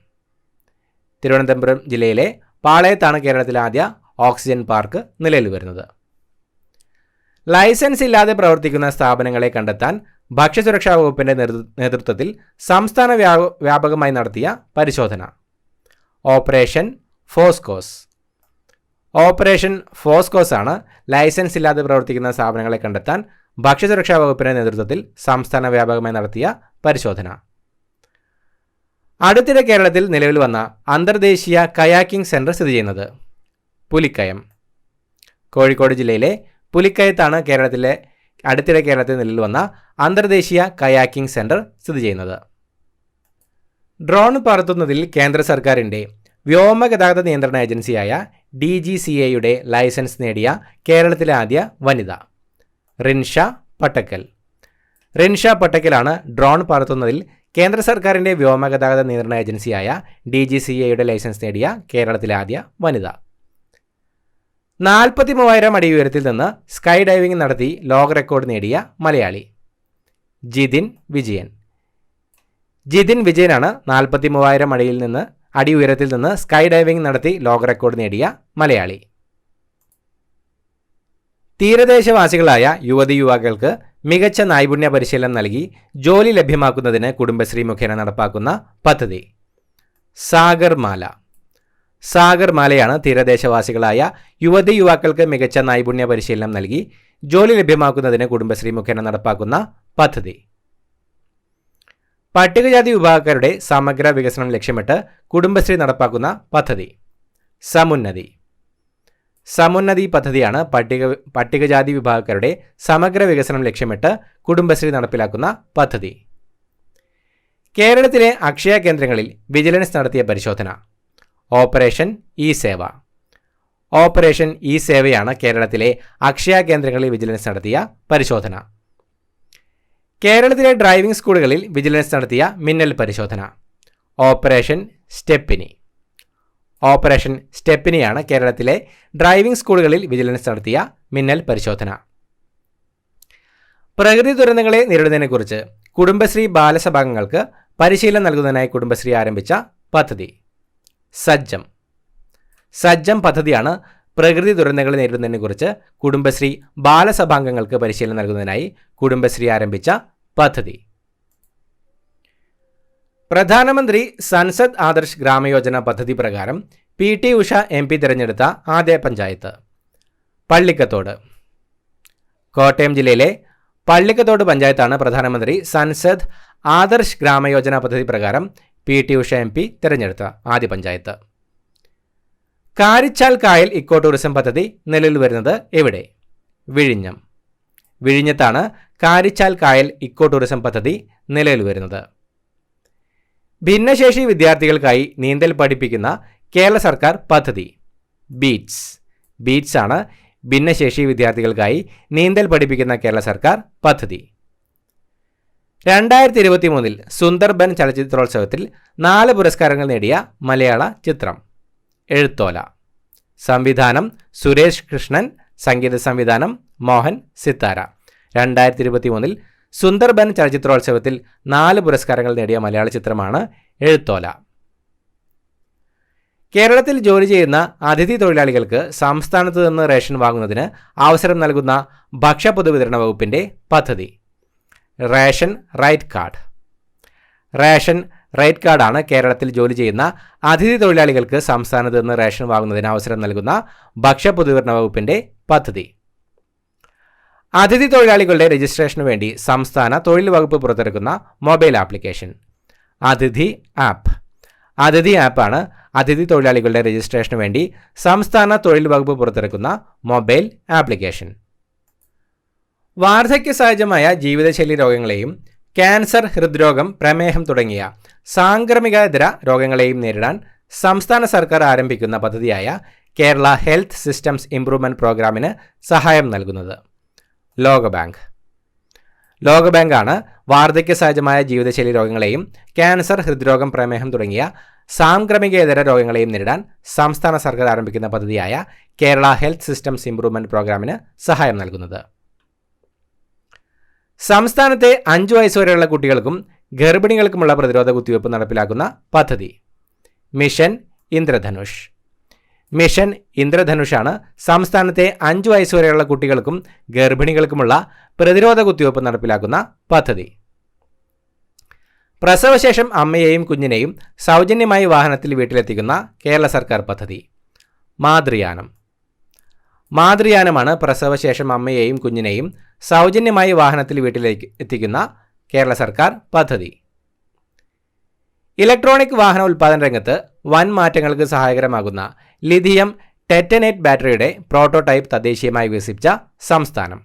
തിരുവനന്തപുരം ജില്ലയിലെ പാളയത്താണ് കേരളത്തിലെ ആദ്യ ഓക്സിജൻ പാർക്ക് നിലവിൽ വരുന്നത്. ലൈസൻസ് ഇല്ലാതെ പ്രവർത്തിക്കുന്ന സ്ഥാപനങ്ങളെ കണ്ടെത്താൻ ഭക്ഷ്യസുരക്ഷാ വകുപ്പിൻ്റെ നേതൃത്വത്തിൽ സംസ്ഥാന വ്യാപകമായി നടത്തിയ പരിശോധന? ഓപ്പറേഷൻ ഫോസ്കോസ്. ഓപ്പറേഷൻ ഫോസ്കോസ് ആണ് ലൈസൻസ് ഇല്ലാതെ പ്രവർത്തിക്കുന്ന സ്ഥാപനങ്ങളെ കണ്ടെത്താൻ ഭക്ഷ്യസുരക്ഷാ വകുപ്പിൻ്റെ നേതൃത്വത്തിൽ സംസ്ഥാന വ്യാപകമായി നടത്തിയ പരിശോധന. അടുത്തിടെ കേരളത്തിൽ നിലവിൽ വന്ന അന്തർദേശീയ കയാക്കിംഗ് സെൻറ്റർ സ്ഥിതി ചെയ്യുന്നത്? പുലിക്കയം. കോഴിക്കോട് ജില്ലയിലെ പുലിക്കയത്താണ് അടുത്തിടെ കേരളത്തിൽ നിലവിൽ വന്ന അന്തർദേശീയ കയാക്കിംഗ് സെൻറ്റർ സ്ഥിതി ചെയ്യുന്നത്. ഡ്രോൺ പറത്തുന്നതിൽ കേന്ദ്ര സർക്കാരിൻ്റെ വ്യോമഗതാഗത നിയന്ത്രണ ഏജൻസിയായ DGCAയുടെ ലൈസൻസ് നേടിയ കേരളത്തിലെ ആദ്യ വനിത? റിൻഷ പട്ടക്കൽ. റിൻഷ പട്ടക്കലാണ് ഡ്രോൺ പറത്തുന്നതിൽ കേന്ദ്ര സർക്കാരിൻ്റെ വ്യോമഗതാഗത നിയന്ത്രണ ഏജൻസിയായ DGCAയുടെ ലൈസൻസ് നേടിയ കേരളത്തിലെ ആദ്യ വനിത. 43,000 അടി ഉയരത്തിൽ നിന്ന് സ്കൈ ഡൈവിംഗ് നടത്തി ലോക റെക്കോർഡ് നേടിയ മലയാളി ജിതിൻ വിജയൻ. ജിതിൻ വിജയനാണ് 43,000 അടി ഉയരത്തിൽ നിന്ന് സ്കൈ ഡൈവിംഗ് നടത്തി ലോക റെക്കോർഡ് നേടിയ മലയാളി. തീരദേശവാസികളായ യുവതി യുവാക്കൾക്ക് മികച്ച നൈപുണ്യ പരിശീലനം നൽകി ജോലി ലഭ്യമാക്കുന്നതിന് കുടുംബശ്രീ മുഖേന നടപ്പാക്കുന്ന പദ്ധതി സാഗർമാല. സാഗർമാലയാണ് തീരദേശവാസികളായ യുവതി യുവാക്കൾക്ക് മികച്ച നൈപുണ്യ പരിശീലനം നൽകി ജോലി ലഭ്യമാക്കുന്നതിന് കുടുംബശ്രീ മുഖേന നടപ്പാക്കുന്ന പദ്ധതി. പട്ടികജാതി വിഭാഗക്കാരുടെ സമഗ്ര വികസനം ലക്ഷ്യമിട്ട് കുടുംബശ്രീ നടപ്പാക്കുന്ന പദ്ധതി സമുന്നതി. സമുന്നതി പദ്ധതിയാണ് പട്ടികജാതി വിഭാഗക്കാരുടെ സമഗ്ര വികസനം ലക്ഷ്യമിട്ട് കുടുംബശ്രീ നടപ്പിലാക്കുന്ന പദ്ധതി. കേരളത്തിലെ അക്ഷയ കേന്ദ്രങ്ങളിൽ വിജിലൻസ് നടത്തിയ പരിശോധന ഓപ്പറേഷൻ ഇ സേവ. ഓപ്പറേഷൻ ഇ സേവയാണ് കേരളത്തിലെ അക്ഷയ കേന്ദ്രങ്ങളിൽ വിജിലൻസ് നടത്തിയ പരിശോധന. കേരളത്തിലെ ഡ്രൈവിംഗ് സ്കൂളുകളിൽ വിജിലൻസ് നടത്തിയ മിന്നൽ പരിശോധന ഓപ്പറേഷൻ സ്റ്റെപ്പിനി. ഓപ്പറേഷൻ സ്റ്റെപ്പിനിയാണ് കേരളത്തിലെ ഡ്രൈവിംഗ് സ്കൂളുകളിൽ വിജിലൻസ് നടത്തിയ മിന്നൽ പരിശോധന. പ്രകൃതി ദുരന്തങ്ങളെ നേരിടുന്നതിനെക്കുറിച്ച് കുടുംബശ്രീ ബാലസഭാംഗങ്ങൾക്ക് പരിശീലനം നൽകുന്നതിനായി കുടുംബശ്രീ ആരംഭിച്ച പദ്ധതി സജ്ജം. സജ്ജം പദ്ധതിയാണ് പ്രകൃതി ദുരന്തങ്ങളെ നേരിടുന്നതിനെക്കുറിച്ച് കുടുംബശ്രീ ബാലസഭാംഗങ്ങൾക്ക് പരിശീലനം നൽകുന്നതിനായി കുടുംബശ്രീ ആരംഭിച്ച പദ്ധതി. പ്രധാനമന്ത്രി സൻസദ് ആദർശ് ഗ്രാമയോജന പദ്ധതി പ്രകാരം PT ഉഷ MP തിരഞ്ഞെടുത്ത ആദ്യ പഞ്ചായത്ത് പള്ളിക്കത്തോട്. കോട്ടയം ജില്ലയിലെ പള്ളിക്കത്തോട് പഞ്ചായത്താണ് പ്രധാനമന്ത്രി സൻസദ് ആദർശ് ഗ്രാമയോജന പദ്ധതി പ്രകാരം PT ഉഷ MP തിരഞ്ഞെടുത്ത ആദ്യ പഞ്ചായത്ത്. കാരിച്ചാൽ കായൽ ഇക്കോ ടൂറിസം പദ്ധതി നിലവിൽ വരുന്നത് എവിടെ? വിഴിഞ്ഞം. വിഴിഞ്ഞത്താണ് കാരിച്ചാൽ കായൽ ഇക്കോ ടൂറിസം പദ്ധതി നിലവിൽ വരുന്നത്. ഭിന്നശേഷി വിദ്യാർത്ഥികൾക്കായി നീന്തൽ പഠിപ്പിക്കുന്ന കേരള സർക്കാർ പദ്ധതി ബീറ്റ്സ്. ബീറ്റ്സ് ആണ് ഭിന്നശേഷി വിദ്യാർത്ഥികൾക്കായി നീന്തൽ പഠിപ്പിക്കുന്ന കേരള സർക്കാർ പദ്ധതി. 2023 സുന്ദർബൻ ചലച്ചിത്രോത്സവത്തിൽ 4 പുരസ്കാരങ്ങൾ നേടിയ മലയാള ചിത്രം എഴുത്തോല. സംവിധാനം സുരേഷ് കൃഷ്ണൻ, സംഗീത സംവിധാനം മോഹൻ സിത്താര. 2023 സുന്ദർബൻ ചലച്ചിത്രോത്സവത്തിൽ 4 പുരസ്കാരങ്ങൾ നേടിയ മലയാള ചിത്രമാണ് എഴുത്തോല. കേരളത്തിൽ ജോലി ചെയ്യുന്ന അതിഥി തൊഴിലാളികൾക്ക് സംസ്ഥാനത്ത് നിന്ന് റേഷൻ വാങ്ങുന്നതിന് അവസരം നൽകുന്ന ഭക്ഷ്യ പൊതുവിതരണ വകുപ്പിൻ്റെ പദ്ധതി ration right card. Ration right കാർഡാണ് കേരളത്തിൽ ജോലി ചെയ്യുന്ന അതിഥി തൊഴിലാളികൾക്ക് സംസ്ഥാനത്ത് നിന്ന് റേഷൻ വാങ്ങുന്നതിന് അവസരം നൽകുന്ന ഭക്ഷ്യ പൊതുവിതരണ വകുപ്പിൻ്റെ പദ്ധതി. അതിഥി തൊഴിലാളികളുടെ രജിസ്ട്രേഷന് വേണ്ടി സംസ്ഥാന തൊഴിൽ വകുപ്പ് പുറത്തിറക്കുന്ന മൊബൈൽ ആപ്ലിക്കേഷൻ അതിഥി ആപ്പ്. അതിഥി ആപ്പാണ് അതിഥി തൊഴിലാളികളുടെ രജിസ്ട്രേഷന് വേണ്ടി സംസ്ഥാന തൊഴിൽ വകുപ്പ് പുറത്തിറക്കുന്ന മൊബൈൽ ആപ്ലിക്കേഷൻ. വാർദ്ധക്യ സഹജമായ ജീവിതശൈലി രോഗങ്ങളെയും ക്യാൻസർ, ഹൃദ്രോഗം, പ്രമേഹം തുടങ്ങിയ സാംക്രമികേതര രോഗങ്ങളെയും നേരിടാൻ സംസ്ഥാന സർക്കാർ ആരംഭിക്കുന്ന പദ്ധതിയായ കേരള ഹെൽത്ത് സിസ്റ്റംസ് ഇംപ്രൂവ്മെൻറ്റ് പ്രോഗ്രാമിന് സഹായം നൽകുന്നത് ലോകബാങ്ക്. ലോകബാങ്കാണ് വാർദ്ധക്യ സഹജമായ ജീവിതശൈലി രോഗങ്ങളെയും ക്യാൻസർ, ഹൃദ്രോഗം, പ്രമേഹം തുടങ്ങിയ സാംക്രമികേതര രോഗങ്ങളെയും നേരിടാൻ സംസ്ഥാന സർക്കാർ ആരംഭിക്കുന്ന പദ്ധതിയായ കേരള ഹെൽത്ത് സിസ്റ്റംസ് ഇംപ്രൂവ്മെൻറ്റ് പ്രോഗ്രാമിന് സഹായം നൽകുന്നത്. സംസ്ഥാനത്തെ 5 വയസ്സുവരെയുള്ള കുട്ടികൾക്കും ഗർഭിണികൾക്കുമുള്ള പ്രതിരോധ കുത്തിവയ്പ് നടപ്പിലാക്കുന്ന പദ്ധതി മിഷൻ ഇന്ദ്രധനുഷ്. മിഷൻ ഇന്ദ്രധനുഷാണ് സംസ്ഥാനത്തെ 5 വയസ്സുവരെയുള്ള കുട്ടികൾക്കും ഗർഭിണികൾക്കുമുള്ള പ്രതിരോധ കുത്തിവയ്പ് നടപ്പിലാക്കുന്ന പദ്ധതി. പ്രസവശേഷം അമ്മയെയും കുഞ്ഞിനെയും സൗജന്യമായി വാഹനത്തിൽ വീട്ടിലെത്തിക്കുന്ന കേരള സർക്കാർ പദ്ധതി മാതൃയാനം. മാതൃയാനമാണ് പ്രസവശേഷം അമ്മയെയും കുഞ്ഞിനെയും സൗജന്യമായി വാഹനത്തിൽ വീട്ടിലേക്ക് എത്തിക്കുന്ന കേരള സർക്കാർ പദ്ധതി. ഇലക്ട്രോണിക് വാഹന ഉൽപ്പാദന രംഗത്ത് വൻ മാറ്റങ്ങൾക്ക് സഹായകരമാകുന്ന ലിഥിയം ടെറ്റനേറ്റ് ബാറ്ററിയുടെ പ്രോട്ടോടൈപ്പ് തദ്ദേശീയമായി വികസിപ്പിച്ച സംസ്ഥാനം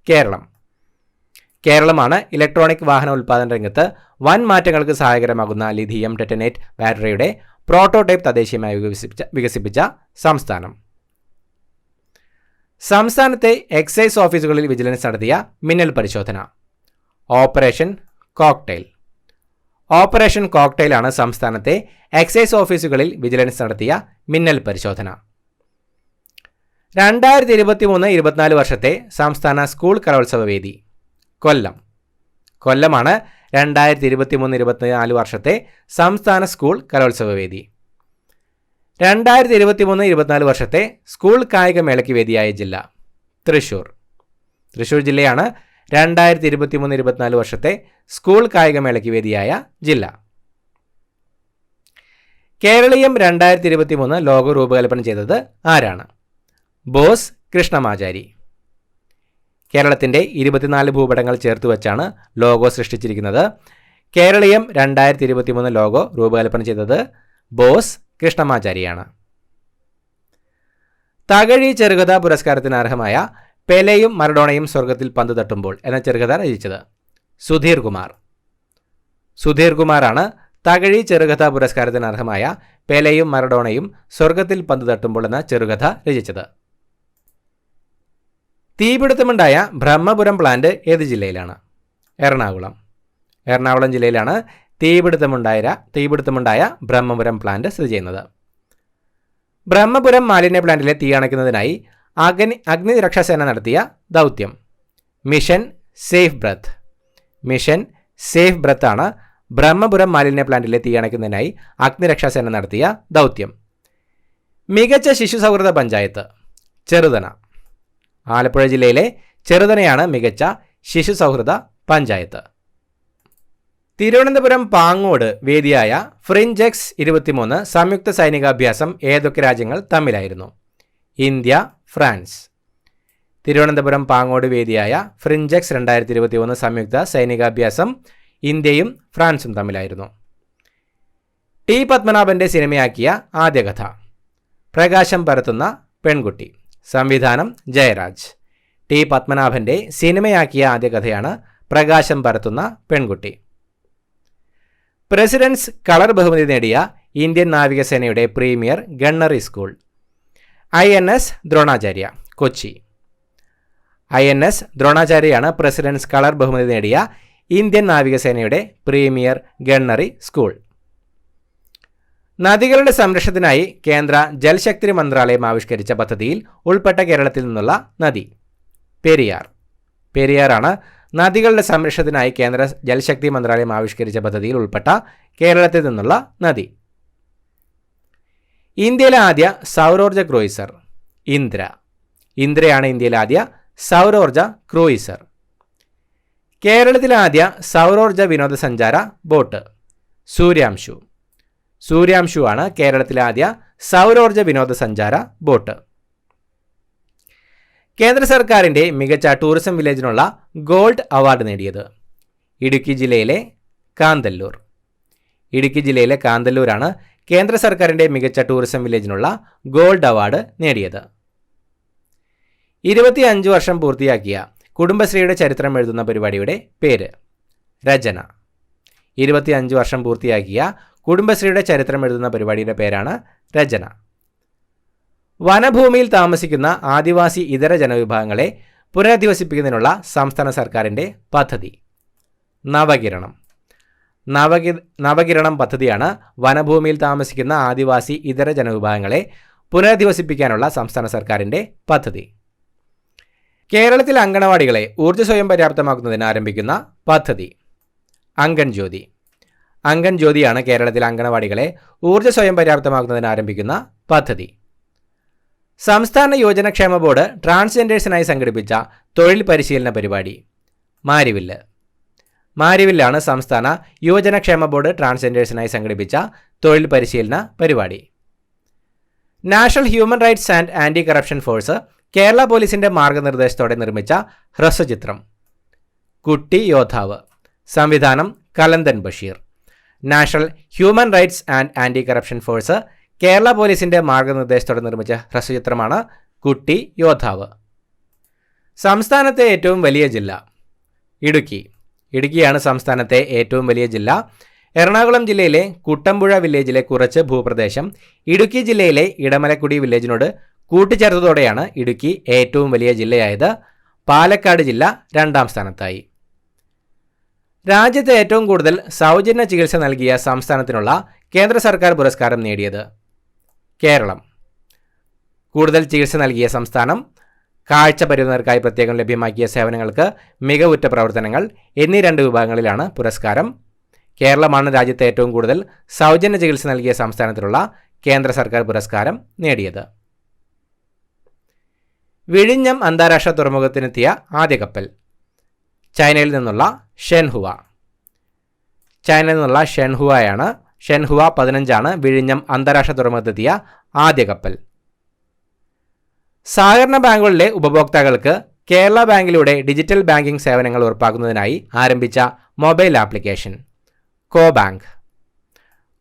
കേരളം. കേരളമാണ് ഇലക്ട്രോണിക് വാഹന ഉൽപ്പാദന രംഗത്ത് വൻ മാറ്റങ്ങൾക്ക് സഹായകരമാകുന്ന ലിഥിയം ടെറ്റനേറ്റ് ബാറ്ററിയുടെ പ്രോട്ടോടൈപ്പ് തദ്ദേശീയമായി വികസിപ്പിച്ച സംസ്ഥാനം. സംസ്ഥാനത്തെ എക്സൈസ് ഓഫീസുകളിൽ വിജിലൻസ് നടത്തിയ മിന്നൽ പരിശോധന. Operation cocktail. ഓപ്പറേഷൻ കോക്ടെയിലാണ് സംസ്ഥാനത്തെ എക്സൈസ് ഓഫീസുകളിൽ വിജിലൻസ് നടത്തിയ മിന്നൽ പരിശോധന. 2023-24 വർഷത്തെ സംസ്ഥാന സ്കൂൾ കലോത്സവ വേദി കൊല്ലം. കൊല്ലമാണ് 2023-24 വർഷത്തെ സംസ്ഥാന സ്കൂൾ കലോത്സവ വേദി. 2023-24 വർഷത്തെ സ്കൂൾ കായികമേളയ്ക്ക് വേദിയായ ജില്ല തൃശൂർ. തൃശൂർ ജില്ലയാണ് 2023-24 വർഷത്തെ സ്കൂൾ കായികമേളയ്ക്ക് വേദിയായ ജില്ല. കേരളീയം 2023 ലോഗോ രൂപകൽപ്പന ചെയ്തത് ആരാണ്? ബോസ് കൃഷ്ണമാചാരി. കേരളത്തിൻ്റെ 24 ഭൂപടങ്ങൾ ചേർത്ത് വച്ചാണ് ലോഗോ സൃഷ്ടിച്ചിരിക്കുന്നത്. കേരളീയം 2023 ലോഗോ രൂപകൽപ്പന ചെയ്തത് ബോസ് കൃഷ്ണമാചാരിയാണ്. തകഴി ചെറുകഥാ പുരസ്കാരത്തിന് അർഹമായ പെലെയും മറഡോണയും സ്വർഗത്തിൽ പന്ത് തട്ടുമ്പോൾ എന്ന ചെറുകഥ രചിച്ചത് സുധീർ കുമാർ. സുധീർ കുമാറാണ് തകഴി ചെറുകഥാ പുരസ്കാരത്തിന് അർഹമായ പെലെയും മറഡോണയും സ്വർഗത്തിൽ പന്ത് തട്ടുമ്പോൾ എന്ന ചെറുകഥ രചിച്ചത്. തീപിടുത്തമുണ്ടായ ബ്രഹ്മപുരം പ്ലാന്റ് ഏത് ജില്ലയിലാണ്? എറണാകുളം. എറണാകുളം ജില്ലയിലാണ് തീപിടുത്തമുണ്ടായ ബ്രഹ്മപുരം പ്ലാന്റ് സ്ഥിതി ചെയ്യുന്നത്. ബ്രഹ്മപുരം മാലിന്യ പ്ലാന്റിലെ തീ അണയ്ക്കുന്നതിനായി അഗ്നിരക്ഷാസേന നടത്തിയ ദൗത്യം mission safe breath. Mission safe breath ആണ് ബ്രഹ്മപുരം മാലിന്യ പ്ലാന്റിലെ തീ അണയ്ക്കുന്നതിനായി അഗ്നിരക്ഷാസേന നടത്തിയ ദൗത്യം. മികച്ച ശിശു സൗഹൃദ പഞ്ചായത്ത് ചെറുതന. ആലപ്പുഴ ജില്ലയിലെ ചെറുതനയാണ് മികച്ച ശിശു സൗഹൃദ പഞ്ചായത്ത്. തിരുവനന്തപുരം പാങ്ങോട് വേദിയായ ഫ്രിഞ്ചെക്സ് 23 സംയുക്ത സൈനികാഭ്യാസം ഏതൊക്കെ രാജ്യങ്ങൾ തമ്മിലായിരുന്നു? India, France. തിരുവനന്തപുരം പാങ്ങോട് വേദിയായ ഫ്രിഞ്ചെക്സ് 2023 സംയുക്ത സൈനികാഭ്യാസം ഇന്ത്യയും ഫ്രാൻസും തമ്മിലായിരുന്നു. ടി പത്മനാഭന്റെ സിനിമയാക്കിയ ആദ്യ കഥ പ്രകാശം പരത്തുന്ന പെൺകുട്ടി. സംവിധാനം ജയരാജ്. ടി പത്മനാഭന്റെ സിനിമയാക്കിയ ആദ്യ കഥയാണ് പ്രകാശം പരത്തുന്ന പെൺകുട്ടി. പ്രസിഡൻസ് കളർ ബഹുമതി നേടിയ ഇന്ത്യൻ നാവികസേനയുടെ premier gunnery school INS Dronacharya, Kochi. INS ദ്രോണാചാര്യയാണ് പ്രസിഡൻസ് കളർ ബഹുമതി നേടിയ ഇന്ത്യൻ നാവികസേനയുടെ പ്രീമിയർ ഗണ്ണറി സ്കൂൾ. നദികളുടെ സംരക്ഷണത്തിനായി കേന്ദ്ര ജൽശക്തി മന്ത്രാലയം ആവിഷ്കരിച്ച പദ്ധതിയിൽ ഉൾപ്പെട്ട കേരളത്തിൽ നിന്നുള്ള നദി പെരിയാർ. പെരിയാറാണ് നദികളുടെ സംരക്ഷണത്തിനായി കേന്ദ്ര ജൽശക്തി മന്ത്രാലയം ആവിഷ്കരിച്ച പദ്ധതിയിൽ ഉൾപ്പെട്ട കേരളത്തിൽ നിന്നുള്ള നദി. ഇന്ത്യയിലെ ആദ്യ സൗരോർജ ക്രൂയിസർ ഇന്ദ്ര. ഇന്ദ്രയാണ് ഇന്ത്യയിലെ ആദ്യ സൗരോർജ ക്രൂയിസർ. കേരളത്തിലെ ആദ്യ സൗരോർജ വിനോദസഞ്ചാര ബോട്ട് സൂര്യാംശു. സൂര്യാംശു ആണ് കേരളത്തിലെ ആദ്യ സൗരോർജ വിനോദസഞ്ചാര ബോട്ട്. കേന്ദ്ര സർക്കാരിൻ്റെ മികച്ച ടൂറിസം വില്ലേജിനുള്ള ഗോൾഡ് അവാർഡ് നേടിയത് ഇടുക്കി ജില്ലയിലെ കാന്തല്ലൂർ. ഇടുക്കി ജില്ലയിലെ കാന്തല്ലൂരാണ് കേന്ദ്ര സർക്കാരിൻ്റെ മികച്ച ടൂറിസം വില്ലേജിനുള്ള ഗോൾഡ് അവാർഡ് നേടിയത്. 25 വർഷം പൂർത്തിയാക്കിയ കുടുംബശ്രീയുടെ ചരിത്രം എഴുതുന്ന പരിപാടിയുടെ പേര് രചന. 25 വർഷം പൂർത്തിയാക്കിയ കുടുംബശ്രീയുടെ ചരിത്രം എഴുതുന്ന പരിപാടിയുടെ പേരാണ് രചന. വനഭൂമിയിൽ താമസിക്കുന്ന ആദിവാസി ഇതര ജനവിഭാഗങ്ങളെ പുനരധിവസിപ്പിക്കുന്നതിനുള്ള സംസ്ഥാന സർക്കാരിൻ്റെ പദ്ധതി നവകിരണം. നവകിരണം പദ്ധതിയാണ് വനഭൂമിയിൽ താമസിക്കുന്ന ആദിവാസി ഇതര ജനവിഭാഗങ്ങളെ പുനരധിവസിപ്പിക്കാനുള്ള സംസ്ഥാന സർക്കാരിൻ്റെ പദ്ധതി. കേരളത്തിലെ അങ്കണവാടികളെ ഊർജ്ജ സ്വയം പര്യാപ്തമാക്കുന്നതിന് ആരംഭിക്കുന്ന പദ്ധതി അങ്കൺ ജ്യോതി. അങ്കൺ ജ്യോതിയാണ് കേരളത്തിലെ അങ്കണവാടികളെ ഊർജ്ജ സ്വയം പര്യാപ്തമാക്കുന്നതിന് ആരംഭിക്കുന്ന പദ്ധതി. സംസ്ഥാന യുവജനക്ഷേമ ബോർഡ് ട്രാൻസ്ജെൻഡേഴ്സിനായി സംഘടിപ്പിച്ച തൊഴിൽ പരിശീലന പരിപാടി മാരിവില്ല്. മാരിവില്ലാണ് സംസ്ഥാന യുവജനക്ഷേമ ബോർഡ് ട്രാൻസ്ജെൻഡേഴ്സിനായി സംഘടിപ്പിച്ച തൊഴിൽ പരിശീലന പരിപാടി. National human rights and anti corruption force Kerala പോലീസിൻ്റെ മാർഗനിർദ്ദേശത്തോടെ നിർമ്മിച്ച ഹ്രസ്വചിത്രം കുട്ടി യോദ്ധാവ്. സംവിധാനം Kalanthan Basheer. National human rights and anti corruption force Kerala പോലീസിൻ്റെ മാർഗനിർദ്ദേശത്തോടെ നിർമ്മിച്ച ഹ്രസ്വചിത്രമാണ് കുട്ടി യോദ്ധാവ്. സംസ്ഥാനത്തെ ഏറ്റവും വലിയ ജില്ല ഇടുക്കി. ഇടുക്കിയാണ് സംസ്ഥാനത്തെ ഏറ്റവും വലിയ ജില്ല. എറണാകുളം ജില്ലയിലെ കുട്ടമ്പുഴ വില്ലേജിലെ കുറച്ച് ഭൂപ്രദേശം ഇടുക്കി ജില്ലയിലെ ഇടമലക്കുടി വില്ലേജിനോട് കൂട്ടിച്ചേർത്തതോടെയാണ് ഇടുക്കി ഏറ്റവും വലിയ ജില്ലയായത്. പാലക്കാട് ജില്ല 2ാം സ്ഥാനത്തായി. രാജ്യത്ത് ഏറ്റവും കൂടുതൽ സൗജന്യ ചികിത്സ നൽകിയ സംസ്ഥാനത്തിനുള്ള കേന്ദ്ര സർക്കാർ പുരസ്കാരം നേടിയത് കേരളം. കൂടുതൽ ചികിത്സ നൽകിയ സംസ്ഥാനം, കാഴ്ച പരിമിതർക്കായി പ്രത്യേകം ലഭ്യമാക്കിയ സേവനങ്ങൾക്ക് മികവുറ്റ പ്രവർത്തനങ്ങൾ എന്നീ 2 വിഭാഗങ്ങളിലാണ് പുരസ്കാരം. കേരളമാണ് രാജ്യത്തെ ഏറ്റവും കൂടുതൽ സൗജന്യ ചികിത്സ നൽകിയ സംസ്ഥാനത്തിനുള്ള കേന്ദ്ര സർക്കാർ പുരസ്കാരം നേടിയത്. വിഴിഞ്ഞം അന്താരാഷ്ട്ര തുറമുഖത്തിനെത്തിയ ആദ്യ കപ്പൽ ചൈനയിൽ നിന്നുള്ള ഷെൻഹുവ. ചൈനയിൽ നിന്നുള്ള ഷെൻഹുവയാണ്. ഷെൻഹുവ 15 വിഴിഞ്ഞം അന്താരാഷ്ട്ര തുറമുഖത്തെത്തിയ ആദ്യ കപ്പൽ. സഹകരണ ബാങ്കുകളിലെ ഉപഭോക്താക്കൾക്ക് കേരള ബാങ്കിലൂടെ ഡിജിറ്റൽ ബാങ്കിംഗ് സേവനങ്ങൾ ഉറപ്പാക്കുന്നതിനായി ആരംഭിച്ച മൊബൈൽ ആപ്ലിക്കേഷൻ കോബാങ്ക്.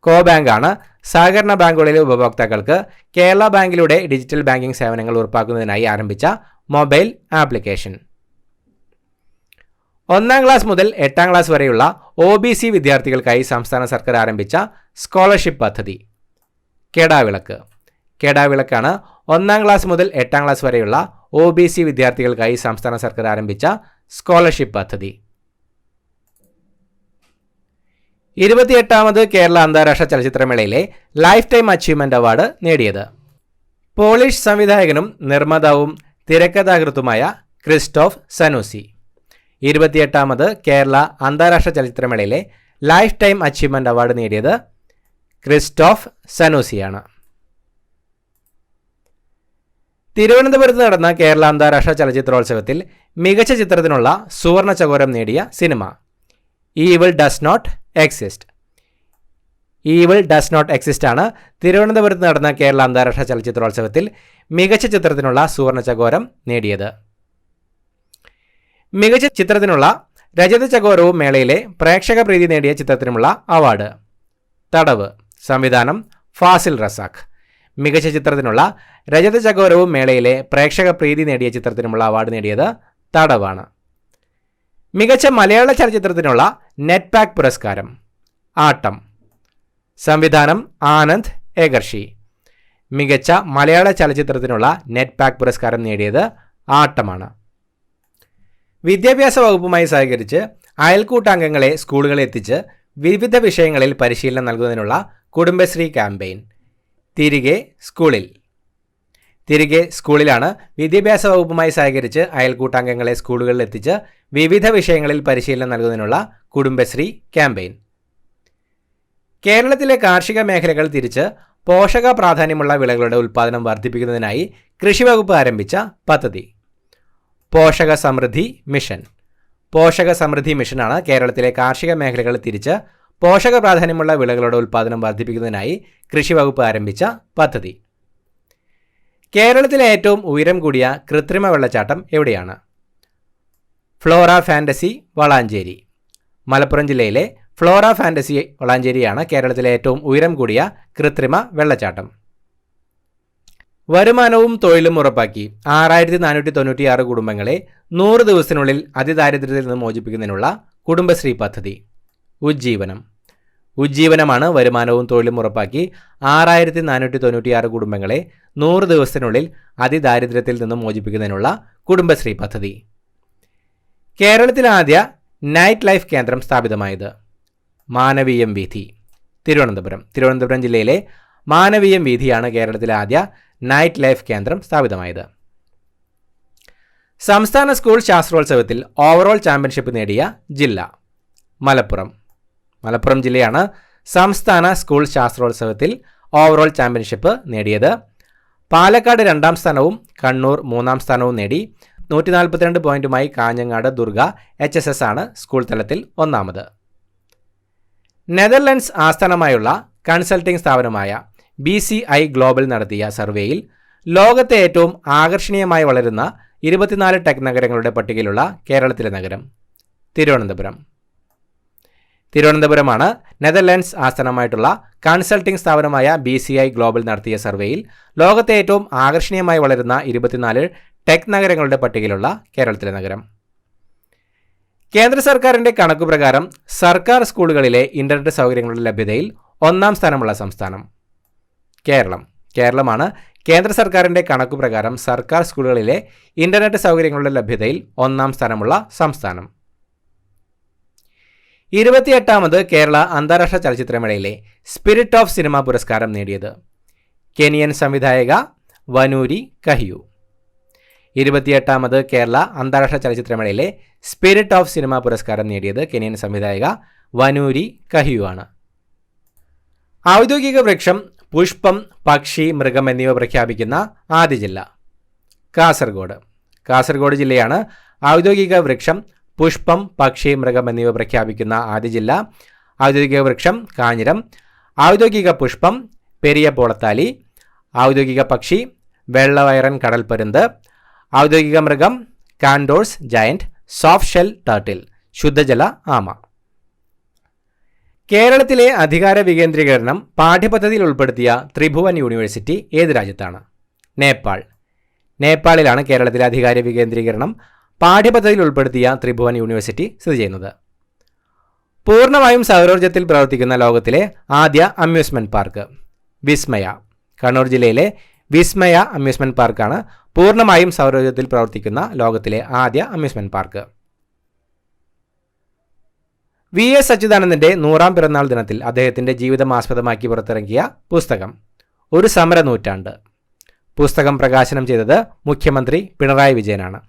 കോബാങ്കാണ് സഹകരണ ബാങ്കുകളിലെ ഉപഭോക്താക്കൾക്ക് കേരള ബാങ്കിലൂടെ ഡിജിറ്റൽ ബാങ്കിംഗ് സേവനങ്ങൾ ഉറപ്പാക്കുന്നതിനായി ആരംഭിച്ച മൊബൈൽ ആപ്ലിക്കേഷൻ. 1ാം ക്ലാസ് മുതൽ 8ാം ക്ലാസ് വരെയുള്ള OBC വിദ്യാർത്ഥികൾക്കായി സംസ്ഥാന സർക്കാർ ആരംഭിച്ച സ്കോളർഷിപ്പ് പദ്ധതി കെടാവിളക്ക്. കെടാവിളക്കാണ് 1ാം ക്ലാസ് മുതൽ 8ാം ക്ലാസ് വരെയുള്ള OBC വിദ്യാർത്ഥികൾക്കായി സംസ്ഥാന സർക്കാർ ആരംഭിച്ച സ്കോളർഷിപ്പ് പദ്ധതി. 28ാമത് കേരള അന്താരാഷ്ട്ര ചലച്ചിത്രമേളയിലെ ലൈഫ് ടൈം അച്ചീവ്മെന്റ് അവാർഡ് നേടിയത് പോളിഷ് സംവിധായകനും നിർമ്മാതാവും തിരക്കഥാകൃത്തുമായ ക്രിസ്റ്റോഫ് സനൂസി. 28ാമത് കേരള അന്താരാഷ്ട്ര ചലച്ചിത്രമേളയിലെ ലൈഫ് ടൈം അച്ചീവ്മെന്റ് അവാർഡ് നേടിയത് ക്രിസ്റ്റോഫ് സനൂസിയാണ്. തിരുവനന്തപുരത്ത് നടന്ന കേരള അന്താരാഷ്ട്ര ചലച്ചിത്രോത്സവത്തിൽ മികച്ച ചിത്രത്തിനുള്ള സുവർണ ചകോരം നേടിയ cinema evil does not exist. Evil does not exist ആണ് തിരുവനന്തപുരത്ത് നടന്ന കേരള അന്താരാഷ്ട്ര ചലച്ചിത്രോത്സവത്തിൽ മികച്ച ചിത്രത്തിനുള്ള സുവർണ ചകോരം നേടിയത്. മികച്ച ചിത്രത്തിനുള്ള രജത ചകോരവും മേളയിലെ പ്രേക്ഷക പ്രീതി നേടിയ ചിത്രത്തിനുമുള്ള അവാർഡ് തടവ്. സംവിധാനം ഫാസിൽ റസാഖ്. മികച്ച ചിത്രത്തിനുള്ള രജത ചകോരവും മേളയിലെ പ്രേക്ഷക പ്രീതി നേടിയ ചിത്രത്തിനുമുള്ള അവാർഡ് നേടിയത് തടവാണ്. മികച്ച മലയാള ചലച്ചിത്രത്തിനുള്ള നെറ്റ് പാക്ക് പുരസ്കാരം ആട്ടം. സംവിധാനം ആനന്ദ് ഏകർഷി. മികച്ച മലയാള ചലച്ചിത്രത്തിനുള്ള നെറ്റ് പാക്ക് പുരസ്കാരം നേടിയത് ആട്ടമാണ്. വിദ്യാഭ്യാസ വകുപ്പുമായി സഹകരിച്ച് അയൽക്കൂട്ടാംഗങ്ങളെ സ്കൂളുകളിൽ എത്തിച്ച് വിവിധ വിഷയങ്ങളിൽ പരിശീലനം നൽകുന്നതിനുള്ള കുടുംബശ്രീ ക്യാമ്പയിൻ തിരികെ സ്കൂളിൽ. തിരികെ സ്കൂളിലാണ് വിദ്യാഭ്യാസ വകുപ്പുമായി സഹകരിച്ച് അയൽക്കൂട്ടാംഗങ്ങളെ സ്കൂളുകളിൽ എത്തിച്ച് വിവിധ വിഷയങ്ങളിൽ പരിശീലനം നൽകുന്നതിനുള്ള കുടുംബശ്രീ ക്യാമ്പയിൻ. കേരളത്തിലെ കാർഷിക മേഖലകൾ തിരിച്ച് പോഷക പ്രാധാന്യമുള്ള വിളകളുടെ ഉൽപ്പാദനം വർദ്ധിപ്പിക്കുന്നതിനായി കൃഷിവകുപ്പ് ആരംഭിച്ച പദ്ധതി പോഷക സമൃദ്ധി മിഷൻ. പോഷക സമൃദ്ധി മിഷനാണ് കേരളത്തിലെ കാർഷിക മേഖലകൾ തിരിച്ച് പോഷക പ്രാധാന്യമുള്ള വിളകളുടെ ഉൽപ്പാദനം വർദ്ധിപ്പിക്കുന്നതിനായി കൃഷിവകുപ്പ് ആരംഭിച്ച പദ്ധതി. കേരളത്തിലെ ഏറ്റവും ഉയരം കൂടിയ കൃത്രിമ വെള്ളച്ചാട്ടം എവിടെയാണ്? Flora fantasy Valanchery. മലപ്പുറം ജില്ലയിലെ ഫ്ലോറ ഫാൻറ്റസി വളാഞ്ചേരിയാണ് കേരളത്തിലെ ഏറ്റവും ഉയരം കൂടിയ കൃത്രിമ വെള്ളച്ചാട്ടം. വരുമാനവും തൊഴിലും ഉറപ്പാക്കി 6496 കുടുംബങ്ങളെ 100 ദിവസത്തിനുള്ളിൽ അതിദാരിദ്ര്യത്തിൽ നിന്ന് മോചിപ്പിക്കുന്നതിനുള്ള കുടുംബശ്രീ പദ്ധതി ഉജ്ജീവനം. ഉജ്ജീവനമാണ് വരുമാനവും തൊഴിലും ഉറപ്പാക്കി 6496 കുടുംബങ്ങളെ 100 ദിവസത്തിനുള്ളിൽ അതിദാരിദ്ര്യത്തിൽ നിന്ന് മോചിപ്പിക്കുന്നതിനുള്ള കുടുംബശ്രീ പദ്ധതി. കേരളത്തിലെ ആദ്യ നൈറ്റ് ലൈഫ് കേന്ദ്രം സ്ഥാപിതമായത് മാനവീയം വീഥി തിരുവനന്തപുരം. തിരുവനന്തപുരം ജില്ലയിലെ മാനവീയം വീഥിയാണ് കേരളത്തിലെ ആദ്യ നൈറ്റ് ലൈഫ് കേന്ദ്രം സ്ഥാപിതമായത്. സംസ്ഥാന സ്കൂൾ ശാസ്ത്രോത്സവത്തിൽ ഓവറോൾ ചാമ്പ്യൻഷിപ്പ് നേടിയ ജില്ല മലപ്പുറം. മലപ്പുറം ജില്ലയാണ് സംസ്ഥാന സ്കൂൾ ശാസ്ത്രോത്സവത്തിൽ ഓവറോൾ ചാമ്പ്യൻഷിപ്പ് നേടിയത്. പാലക്കാട് 2ാം സ്ഥാനവും കണ്ണൂർ 3ാം സ്ഥാനവും നേടി. 142 പോയിന്റുമായി കാഞ്ഞങ്ങാട് ദുർഗ HSS ആണ് സ്കൂൾ തലത്തിൽ 1ാമത്. നെതർലൻഡ്സ് ആസ്ഥാനമായുള്ള കൺസൾട്ടിംഗ് സ്ഥാപനമായ BCI ഗ്ലോബൽ നടത്തിയ സർവേയിൽ ലോകത്തെ ഏറ്റവും ആകർഷണീയമായി വളരുന്ന 24 ടെക് നഗരങ്ങളുടെ പട്ടികയിലുള്ള കേരളത്തിലെ നഗരം തിരുവനന്തപുരം. തിരുവനന്തപുരമാണ് നെതർലൻഡ്സ് ആസ്ഥാനമായിട്ടുള്ള കൺസൾട്ടിംഗ് സ്ഥാപനമായ BCI ഗ്ലോബൽ നടത്തിയ സർവേയിൽ ലോകത്തെ ഏറ്റവും ആകർഷണീയമായി വളരുന്ന 24 ടെക് നഗരങ്ങളുടെ പട്ടികയിലുള്ള കേരളത്തിലെ നഗരം. കേന്ദ്ര സർക്കാരിൻ്റെ കണക്കുപ്രകാരം സർക്കാർ സ്കൂളുകളിലെ ഇന്റർനെറ്റ് സൗകര്യങ്ങളുടെ ലഭ്യതയിൽ 1ാം സ്ഥാനമുള്ള സംസ്ഥാനം കേരളം. കേരളമാണ് കേന്ദ്ര സർക്കാരിൻ്റെ കണക്കുപ്രകാരം സർക്കാർ സ്കൂളുകളിലെ ഇൻ്റർനെറ്റ് സൗകര്യങ്ങളുടെ ലഭ്യതയിൽ 1-ാം സ്ഥാനമുള്ള സംസ്ഥാനം? 28ാമത് കേരള അന്താരാഷ്ട്ര ചലച്ചിത്രമേളയിലെ സ്പിരിറ്റ് ഓഫ് സിനിമ പുരസ്കാരം നേടിയത്? കെനിയൻ സംവിധായക വനൂരി കഹിയു. 28ാമത് കേരള അന്താരാഷ്ട്ര ചലച്ചിത്രമേളയിലെ സ്പിരിറ്റ് ഓഫ് സിനിമ പുരസ്കാരം നേടിയത് കെനിയൻ സംവിധായക വനൂരി കഹിയു ആണ്. ഔദ്യോഗിക വൃക്ഷം, പുഷ്പം, പക്ഷി, മൃഗം എന്നിവ പ്രഖ്യാപിക്കുന്ന ആദ്യ ജില്ല? കാസർഗോഡ്. കാസർഗോഡ് ജില്ലയാണ് ഔദ്യോഗിക വൃക്ഷം, പുഷ്പം, പക്ഷി, മൃഗം എന്നിവ പ്രഖ്യാപിക്കുന്ന ആദ്യ ജില്ല. ഔദ്യോഗിക വൃക്ഷം കാഞ്ഞിരം, ഔദ്യോഗിക പുഷ്പം പെരിയ പോളത്താലി, ഔദ്യോഗിക പക്ഷി വെള്ളവയറൻ കടൽപ്പരുന്ത്, ഔദ്യോഗിക മൃഗം കാൻഡോഴ്സ് ജയന്റ്, സോഫ്റ്റ് ഷെൽ ടർട്ടിൽ, ശുദ്ധജല ആമ. കേരളത്തിലെ അധികാര വികേന്ദ്രീകരണം പാഠ്യപദ്ധതിയിൽ ഉൾപ്പെടുത്തിയ ത്രിഭുവൻ യൂണിവേഴ്സിറ്റി ഏത് രാജ്യത്താണ്? നേപ്പാൾ. നേപ്പാളിലാണ് കേരളത്തിലെ അധികാര വികേന്ദ്രീകരണം പാഠ്യപദ്ധതിയിൽ ഉൾപ്പെടുത്തിയ ത്രിഭുവൻ യൂണിവേഴ്സിറ്റി സ്ഥിതി ചെയ്യുന്നത്. പൂർണ്ണമായും സൗരോർജ്ജത്തിൽ പ്രവർത്തിക്കുന്ന ലോകത്തിലെ ആദ്യ അമ്യൂസ്മെൻറ്റ് പാർക്ക്? വിസ്മയ. കണ്ണൂർ ജില്ലയിലെ വിസ്മയ അമ്യൂസ്മെൻറ്റ് പാർക്കാണ് പൂർണ്ണമായും സൗരോർജ്ജത്തിൽ പ്രവർത്തിക്കുന്ന ലോകത്തിലെ ആദ്യ അമ്യൂസ്മെൻറ്റ് പാർക്ക്. VS അച്യുതാനന്ദൻ്റെ 100ാം പിറന്നാൾ ദിനത്തിൽ അദ്ദേഹത്തിൻ്റെ ജീവിതം ആസ്പദമാക്കി പുറത്തിറക്കിയ പുസ്തകം? ഒരു സമര നൂറ്റാണ്ട്. പുസ്തകം പ്രകാശനം ചെയ്തത് മുഖ്യമന്ത്രി പിണറായി വിജയനാണ്.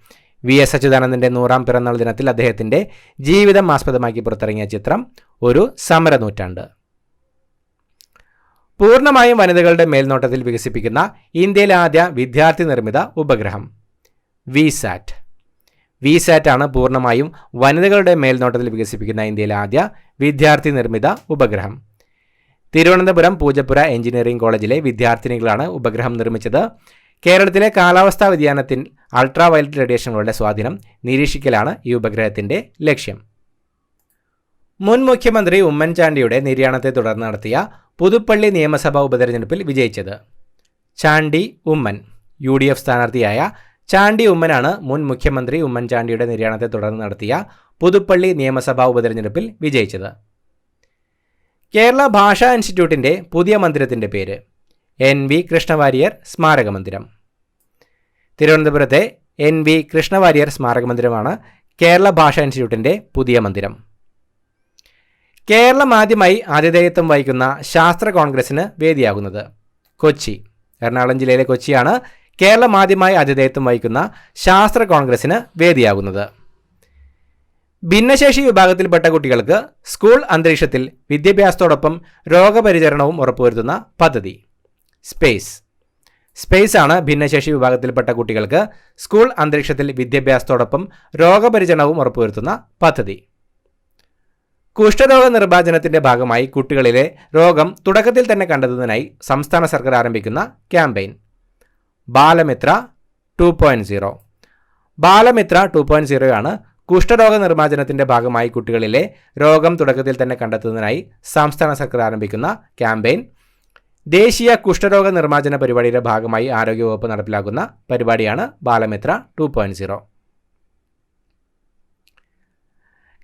VS അച്യുതാനന്ദൻ്റെ 100ാം പിറന്നാൾ ദിനത്തിൽ അദ്ദേഹത്തിൻ്റെ ജീവിതം ആസ്പദമാക്കി പുറത്തിറങ്ങിയ ചിത്രം ഒരു സമര നൂറ്റാണ്ട്. പൂർണ്ണമായും വനിതകളുടെ മേൽനോട്ടത്തിൽ വികസിപ്പിക്കുന്ന ഇന്ത്യയിലെ ആദ്യ വിദ്യാർത്ഥി നിർമ്മിത ഉപഗ്രഹം? VSAT. VSAT ആണ് പൂർണ്ണമായും വനിതകളുടെ മേൽനോട്ടത്തിൽ വികസിപ്പിക്കുന്ന ഇന്ത്യയിലെ ആദ്യ വിദ്യാർത്ഥി നിർമ്മിത ഉപഗ്രഹം. തിരുവനന്തപുരം പൂജപ്പുര എഞ്ചിനീയറിംഗ് കോളേജിലെ വിദ്യാർത്ഥിനികളാണ് ഉപഗ്രഹം നിർമ്മിച്ചത്. കേരളത്തിലെ കാലാവസ്ഥാ വ്യതിയാനത്തിൽ അൾട്രാ വയലറ്റ് റേഡിയേഷനുകളുടെ സ്വാധീനം നിരീക്ഷിക്കലാണ് ഈ ഉപഗ്രഹത്തിൻ്റെ ലക്ഷ്യം. മുൻ മുഖ്യമന്ത്രി ഉമ്മൻചാണ്ടിയുടെ നിര്യാണത്തെ തുടർന്ന് നടത്തിയ പുതുപ്പള്ളി നിയമസഭാ ഉപതെരഞ്ഞെടുപ്പിൽ വിജയിച്ചത്? ചാണ്ടി ഉമ്മൻ. UDF സ്ഥാനാർത്ഥിയായ ചാണ്ടി ഉമ്മനാണ് മുൻ മുഖ്യമന്ത്രി ഉമ്മൻചാണ്ടിയുടെ നിര്യാണത്തെ തുടർന്ന് നടത്തിയ പുതുപ്പള്ളി നിയമസഭാ ഉപതെരഞ്ഞെടുപ്പിൽ വിജയിച്ചത്. കേരള ഭാഷാ ഇൻസ്റ്റിറ്റ്യൂട്ടിൻ്റെ പുതിയ മന്ദിരത്തിൻ്റെ പേര്? NV കൃഷ്ണവാര്യർ സ്മാരക മന്ദിരം. തിരുവനന്തപുരത്തെ NV കൃഷ്ണവാര്യർ സ്മാരക മന്ദിരമാണ് കേരള ഭാഷാ ഇൻസ്റ്റിറ്റ്യൂട്ടിൻ്റെ പുതിയ മന്ദിരം. കേരളം ആദ്യമായി ആതിഥേയത്വം വഹിക്കുന്ന ശാസ്ത്ര കോൺഗ്രസിന് വേദിയാകുന്നത്? കൊച്ചി. എറണാകുളം ജില്ലയിലെ കൊച്ചിയാണ് കേരളം ആദ്യമായി ആതിഥേയത്വം വഹിക്കുന്ന ശാസ്ത്ര കോൺഗ്രസിന് വേദിയാകുന്നത്. ഭിന്നശേഷി വിഭാഗത്തിൽപ്പെട്ട കുട്ടികൾക്ക് സ്കൂൾ അന്തരീക്ഷത്തിൽ വിദ്യാഭ്യാസത്തോടൊപ്പം രോഗപരിചരണവും ഉറപ്പുവരുത്തുന്ന പദ്ധതി? സ്പേസ് ആണ് ഭിന്നശേഷി വിഭാഗത്തിൽപ്പെട്ട കുട്ടികൾക്ക് സ്കൂൾ അന്തരീക്ഷത്തിൽ വിദ്യാഭ്യാസത്തോടൊപ്പം രോഗപരിചരണവും ഉറപ്പുവരുത്തുന്ന പദ്ധതി. കുഷ്ഠരോഗ നിർമ്മാർജ്ജനത്തിന്റെ ഭാഗമായി കുട്ടികളിലെ രോഗം തുടക്കത്തിൽ തന്നെ കണ്ടെത്തുന്നതിനായി സംസ്ഥാന സർക്കാർ ആരംഭിക്കുന്ന ക്യാമ്പയിൻ? ബാലമിത്ര 2.0. ബാലമിത്ര 2.0 ആണ് കുഷ്ഠരോഗ നിർമ്മാർജ്ജനത്തിന്റെ ഭാഗമായി കുട്ടികളിലെ രോഗം തുടക്കത്തിൽ തന്നെ കണ്ടെത്തുന്നതിനായി സംസ്ഥാന സർക്കാർ ആരംഭിക്കുന്ന ക്യാമ്പയിൻ. ദേശീയ കുഷ്ഠരോഗ നിർമ്മാർജ്ജന പരിപാടിയുടെ ഭാഗമായി ആരോഗ്യവകുപ്പ് നടപ്പിലാക്കുന്ന പരിപാടിയാണ് ബാലമിത്ര 2.0.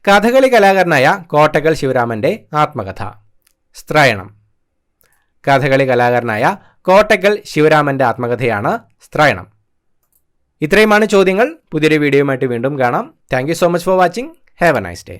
കഥകളി കലാകാരനായ കോട്ടക്കൽ ശിവരാമൻ്റെ ആത്മകഥ? സ്ത്രയണം. കഥകളി കലാകാരനായ കോട്ടക്കൽ ശിവരാമൻ്റെ ആത്മകഥയാണ് സ്ത്രയണം. ഇത്രയുമാണ് ചോദ്യങ്ങൾ. പുതിയൊരു വീഡിയോയുമായിട്ട് വീണ്ടും കാണാം. Thank you so much for watching. Have A nice day.